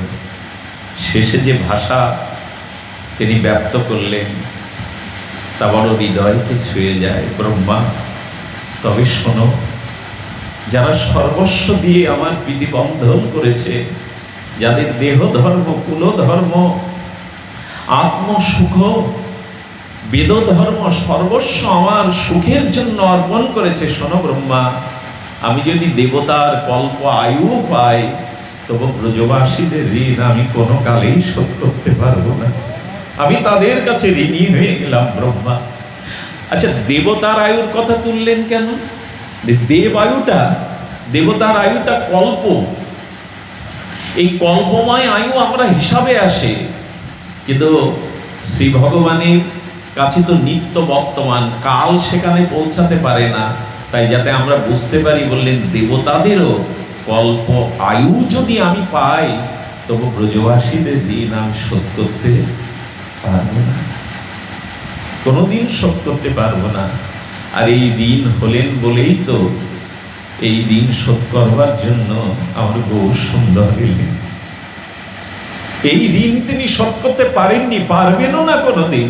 শেষে যে ভাষা তিনি ব্যক্ত করলেন তা বড় হৃদয়কে ছুঁয়ে যায়। ব্রহ্মা, তবে শোনো, যারা সর্বস্ব দিয়ে আমার প্রীতি বন্ধন করেছে, যাদের দেহ ধর্ম, কুল ধর্ম, আত্মসুখ, বেদ ধর্ম সর্বস্ব আমার সুখের জন্য অর্পণ করেছে, শোনো ব্রহ্মা, আমি যদি দেবতার কল্প আয়ু পাই তবু ব্রজবাসীদের ঋণ আমি কোনো কালেই শোধ করতে পারবো না। আমি তাদের কাছে ঋণী হয়ে গেলাম ব্রহ্মা। আচ্ছা, দেবতার আয়ুর কথা তুললেন কেন? দেবতার আয়ুটা কল্প। এই কল্পময় আয়ু আমরা হিসাবে আসে, কিন্তু শ্রী ভগবানের কাছে তো নিত্য বর্তমান, কাল সেখানে পৌঁছাতে পারে না। তাই যাতে আমরা বুঝতে পারি বললেন দেবতাদেরও কল্প আয়ু যদি আমি পাই তবু ব্রজবাসীদের ঋণ আমি শোধ করতে পারবো না, কোনোদিন শোধ করতে পারবো না। আর এই দিন হলেন বলেই তো এই দিন শোধ করবার জন্য আমার গৌর সুন্দর এলেন। এই দিন তিনি শোধ করতে পারেননি, পারবেনও না কোনোদিন।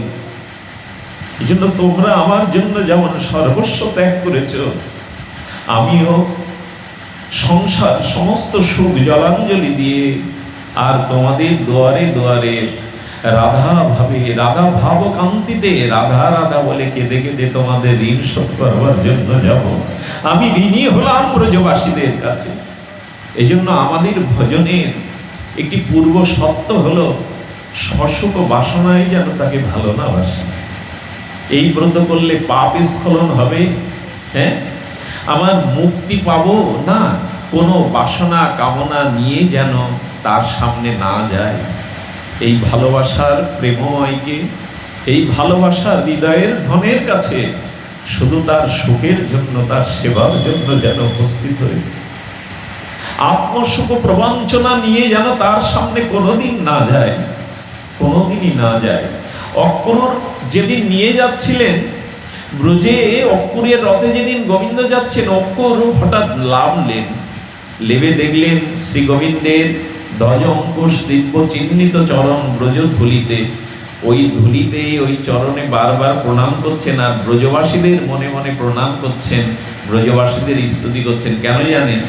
এই জন্য তোমরা আমার জন্য যেমন সর্বস্ব ত্যাগ করেছ, আমিও সংসার সমস্ত সুখ জলাঞ্জলি দিয়ে আর তোমাদের দুয়ারে দুয়ারে রাধা ভাব কান্তিতে রাধা রাধা বলে কেঁদে কেঁদে তোমাদের ঋণ শোধ করবার জন্য যাব। আমি ঋণী হলাম ব্রজবাসীদের কাছে। এই জন্য আমাদের ভজনের একটি পূর্ব শর্ত হলো সসুখ বাসনায় যেন তাকে ভালো না বাসে। এই ব্রত করলে পাপ স্খলন হবে, হ্যাঁ, আমার মুক্তি পাবো না, কোনো বাসনা কামনা নিয়ে যেন তার সামনে না যায়। এই ভালোবাসার প্রেমময়কে, এই ভালোবাসার হৃদয়ের ধনের কাছে শুধু তার সুখের জন্য, তার সেবার জন্য যেন উপস্থিত হয়ে আত্মসুখ প্রবঞ্চনা নিয়ে যেন তার সামনে কোনোদিন না যায়, কোনোদিনই না যায়। অক্রুর যেদিন নিয়ে যাচ্ছিলেন ব্রজে, অক্রুরের রথে যেদিন গোবিন্দ যাচ্ছেন, অক্রুর হঠাৎ নামলেন। লেবে দেখলেন শ্রী গোবিন্দের ধ্বজ অঙ্কুশ দিব্য চিহ্নিত চরণ ব্রজ ধুলিতে। ওই ধুলিতে, ওই চরণে বারবার প্রণাম করছেন আর ব্রজবাসীদের মনে মনে প্রণাম করছেন, ব্রজবাসীদের স্তুতি করছেন। কেন জানেন?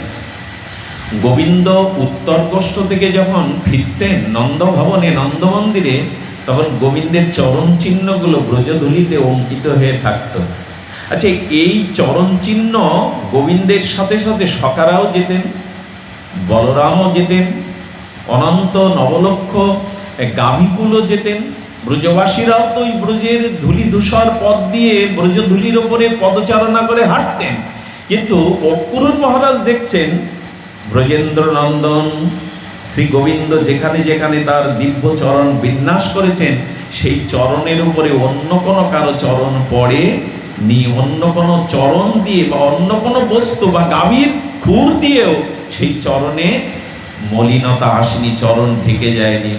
গোবিন্দ উত্তরকষ্ট থেকে যখন ফিরতেন নন্দভবনে, নন্দ মন্দিরে, তখন গোবিন্দের চরণ চিহ্নগুলো ব্রজধূলিতে অঙ্কিত হয়ে থাকতো। আচ্ছা, এই চরণ চিহ্ন গোবিন্দের সাথে সাথে সখারাও যেতেন, বলরামও যেতেন, অনন্ত নবলক্ষ গাভীকুলও যেতেন। ব্রজবাসীরাও তো ওই ব্রজের ধূলি ধূসর পথ দিয়ে ব্রজধূলির ওপরে পদচারণা করে হাঁটতেন। কিন্তু অক্রুর মহারাজ দেখছেন ব্রজেন্দ্র নন্দন শ্রী গোবিন্দ যেখানে যেখানে তার দিব্য চরণ বিন্যাস করেছেন, সেই চরণের উপরে অন্য কোনো কারো চরণ পড়ে নি, অন্য কোনো চরণ দিয়ে বা অন্য কোনো বস্তু বা গাভীর খুর দিয়েও সেই চরণে মলিনতা আসেনি, চরণ ঢেকে যায়নি।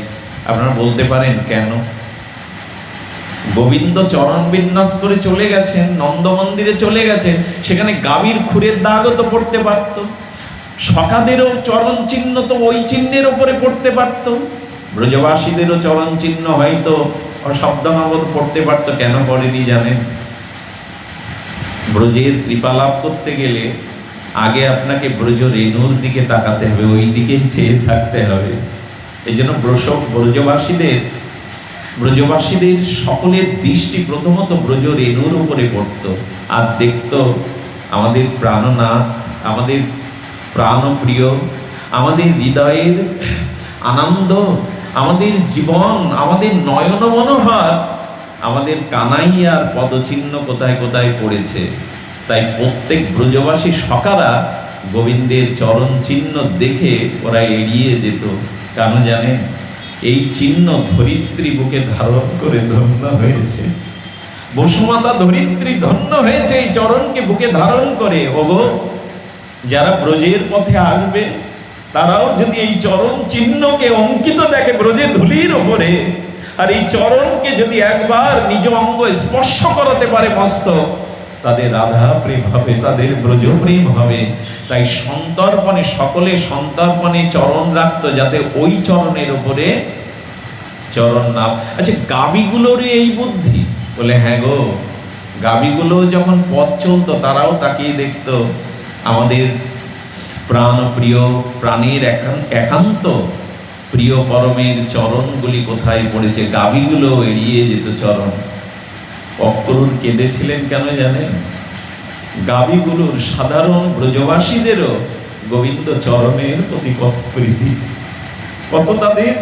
আপনারা বলতে পারেন কেন? গোবিন্দ চরণ বিন্যাস করে চলে গেছেন, নন্দ মন্দিরে চলে গেছেন, সেখানে গাভীর খুরের দাগও তো পড়তে পারত, সখাদেরও চরণ চিহ্ন তো ওই চিহ্নের উপরে পড়তে পারত, ব্রজবাসীদেরও চরণ চিহ্ন হয়তো শব্দমাগত পড়তে পারত। কেন পড়েনি জানেন? ব্রজের কৃপা লাভ করতে গেলে আগে আপনাকে ব্রজ রেণুর দিকে তাকাতে হবে, ওই দিকে চেয়ে থাকতে হবে। এই জন্য ব্রজবাসীদের সকলের দৃষ্টি প্রথমত ব্রজ রেণুর উপরে পড়ত আর দেখত আমাদের প্রাণনাথ, আমাদের প্রাণপ্রিয়, আমাদের হৃদয়ের আনন্দ, আমাদের জীবন, আমাদের নয়ন মনোহর, আমাদের কানাইয়ার পদচিহ্ন কোথায় কোথায় পড়েছে। তাই প্রত্যেক ব্রজবাসী সখারা গোবিন্দের চরণ চিহ্ন দেখে ওরা এড়িয়ে যেত। কেন জানেন? এই চিহ্ন ধরিত্রী বুকে ধারণ করে ধন্য হয়েছে, বসুমাতা ধরিত্রী ধন্য হয়েছে এই চরণকে বুকে ধারণ করে। ওগো, যারা ব্রজের পথে আসবে তারাও যদি এই চরণ চিহ্নকে অঙ্কিত দেখে ব্রজের ধুলির ওপরে, আর এই চরণকে যদি একবার নিজ অঙ্গ স্পর্শ করাতে পারে মস্তক, তাদের রাধা প্রেম হবে, তাদের ব্রজ প্রেম হবে। তাই সন্তর্পণে, সকলে সন্তর্পণে চরণ রাখতো, যাতে ওই চরণের উপরে চরণ নাম। আচ্ছা, গাবিগুলোর এই বুদ্ধি? বলে হ্যাঁ গো, গাবিগুলো যখন পথ চলতো তারাও তাকিয়ে দেখতো আমাদের প্রাণ প্রিয়, প্রাণের একান্ত প্রিয় পরমের চরণগুলি কোথায় পড়েছে। গাবিগুলো এড়িয়ে যেত চরণ। অক্রুর কেঁদেছিলেন কেন জানেন? গাবিগুলোর, সাধারণ ব্রজবাসীদেরও গোবিন্দ চরণের প্রতি কত প্রীতি, কত তাদের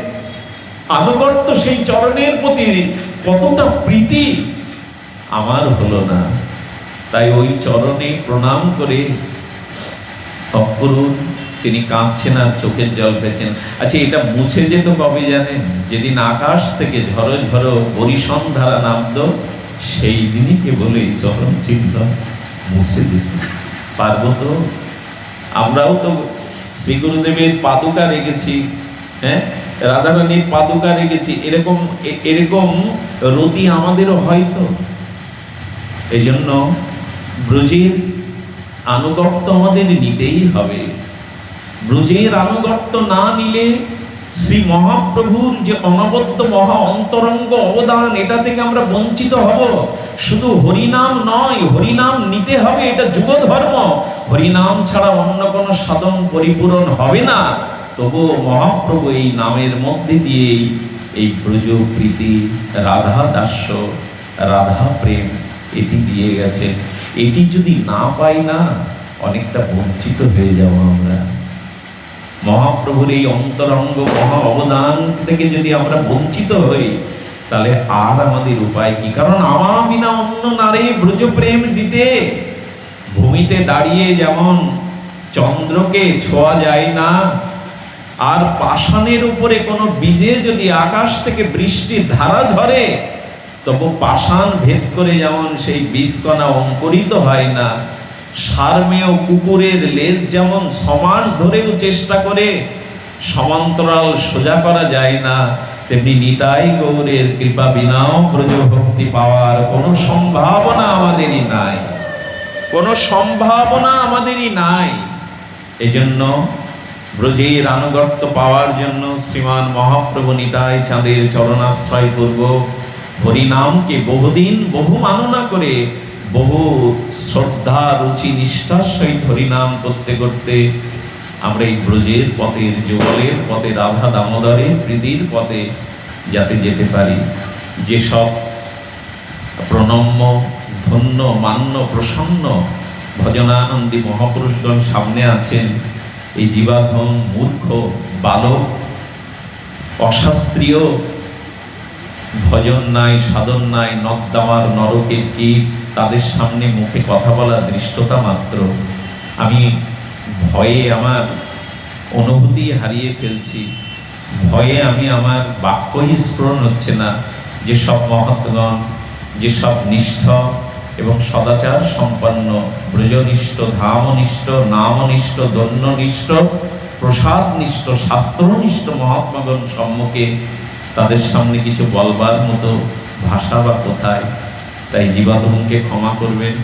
আনুগত্য সেই চরণের প্রতি, কতটা প্রীতি আমার হলো না। তাই ওই চরণে প্রণাম করে অক্রুর তিনি কাঁদছেন আর চোখের জল ফেলছেন। আচ্ছা, এটা মুছে যেত কবে জানেন? যেদিন আকাশ থেকে ঝড়ো ঝড়ো বরিশনধারা নামতো, সেই দিনই কেবল এই চরণ চিহ্ন মুছে দিত। পারবো তো? আমরাও তো শ্রী গুরুদেবের পাদুকা রেখেছি, হ্যাঁ, রাধারানীর পাদুকা রেখেছি, এরকম এরকম রতি আমাদেরও হয়তো। এই জন্য ব্রজের আনুগত্য আমাদের নিতেই হবে। ব্রজের আনুগত্য না নিলে শ্রী মহাপ্রভুর যে অনবদ্য মহা অন্তরঙ্গ অবদান, এটা থেকে আমরা বঞ্চিত হব। শুধু হরিনাম নয়, হরিনাম নিতে হবে, এটা যুগ ধর্ম। হরিনাম ছাড়া অন্য কোনো সাধন পরিপূরণ হবে না। তবুও মহাপ্রভু এই নামের মধ্যে দিয়েই এই ব্রজ প্রীতি, রাধা দাস্য, রাধা প্রেম এটি দিয়ে গেছে। এটি যদি না পাই না, অনেকটা বঞ্চিত হয়ে যাব আমরা। মহাপ্রভুর এই অন্তরঙ্গ মহা অবদান থেকে যদি আমরা বঞ্চিত হই, তাহলে আর আমাদের উপায় কি? কারণ আমা বিনা অন্য নারে ব্রজ প্রেম দিতে। ভূমিতে দাঁড়িয়ে যেমন চন্দ্রকে ছোঁয়া যায় না, আর পাষাণের উপরে কোনো বীজে যদি আকাশ থেকে বৃষ্টির ধারা ঝরে, তবু পাষাণ ভেদ করে যেমন সেই বীজকণা অঙ্কুরিত হয় না, সারমেয় কুকুরের লেজ যেমন সমাস ধরেও চেষ্টা করে সমান্তরাল সোজা করা যায় না, তেমনি নিতাই গৌরের কৃপা বিনাও ব্রজ ভক্তি পাওয়ার কোনো সম্ভাবনা আমাদেরই নাই, কোনো সম্ভাবনা আমাদেরই নাই। এজন্য ব্রজের আনুগত্য পাওয়ার জন্য শ্রীমান মহাপ্রভু নিতাই চাঁদের চরণাশ্রয় পূর্বক হরিনামকে বহুদিন বহু মাননা করে, বহু শ্রদ্ধা রুচি নিষ্ঠার সহিত হরিনাম করতে করতে আমরা এই ব্রজের পথের, যুগলের পথে, রাধা দামোদরের প্রীতির পথে যাতে যেতে পারি। যেসব প্রণম্য, ধন্য, মান্য, প্রসন্ন ভজনানন্দী মহাপুরুষগণ সামনে আছেন, এই জীবাধম, মূর্খ, বালক, অশাস্ত্রীয়, ভজন নাই, সাধন নাই, নর্দমার নরকের কীট, তাদের সামনে মুখে কথা বলা দৃষ্টতা মাত্র। আমি ভয়ে আমার অনুভূতি হারিয়ে ফেলছি, ভয়ে আমি আমার বাক্যই স্ফুরণ হচ্ছে না। যেসব মহৎগণ, যেসব নিষ্ঠ এবং সদাচার সম্পন্ন, ব্রজনিষ্ঠ, ধামনিষ্ঠ, নামনিষ্ঠ, দন্যনিষ্ঠ, প্রসাদনিষ্ঠ, শাস্ত্রনিষ্ঠ মহাত্মাগণ সম্মুখে, তাদের সামনে কিছু বলবার মতো ভাষা বা কোথায়? তাই জীবাত্মকে ক্ষমা করবেন।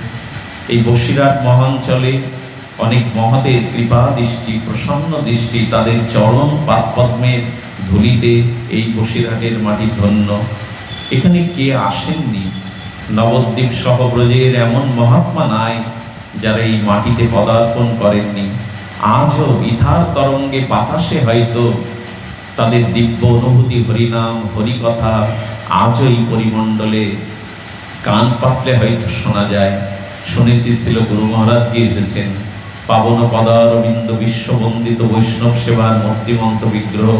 এই বসিরহাট মহাঞ্চলে অনেক মহতের কৃপা দৃষ্টি, প্রসন্ন দৃষ্টি, তাদের চরণ পাদপদ্মের ধুলিতে এই বসিরহাটের মাটি ধন্য। এখানে কে আসেননি? নবদ্বীপ সহ ব্রজের এমন মহাত্মা নাই যারা এই মাটিতে পদার্পণ করেননি। আজও ইথার তরঙ্গে বাতাসে হয়তো তাদের দিব্য অনুভূতি, হরিনাম, হরিকথা আজও এই পরিমণ্ডলে কান পাতলে হয়তো শোনা যায়। শুনেছি ছিল গুরু মহারাজজি এসেছেন, পাবন পদারবিন্দ বিশ্ববন্দিত বৈষ্ণব সেবার মূর্তিমন্ত বিগ্রহ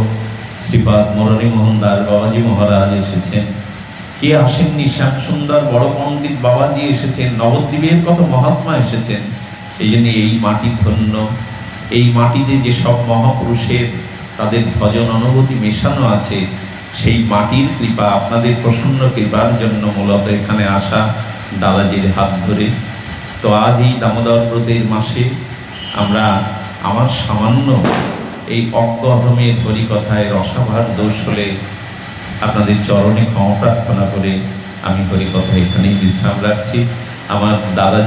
শ্রীপাদ মুরলী মোহন দাস বাবাজি মহারাজ এসেছেন। কে আসেননি? শ্যাম সুন্দর বড় পণ্ডিত বাবাজি এসেছেন, নবদ্বীপের কত মহাত্মা এসেছেন। এই জন্য এই মাটি ধন্য। এই মাটিতে যেসব মহাপুরুষের তাদের ভজন অনুভূতি মেশানো আছে, সেই মাটির কৃপা, আপনাদের প্রসন্ন কৃপার জন্য মূলত এখানে আসা দাদাজির হাত ধরে। তো আজ এই দামোদর ব্রতের মাসে আমরা আমার সামান্য এই অজ্ঞধমের হরিকথায় রসাভার দোষ হলে আপনাদের চরণে ক্ষমা প্রার্থনা করে আমি হরিকথা এখানেই বিশ্রাম রাখছি। আমার দাদাজি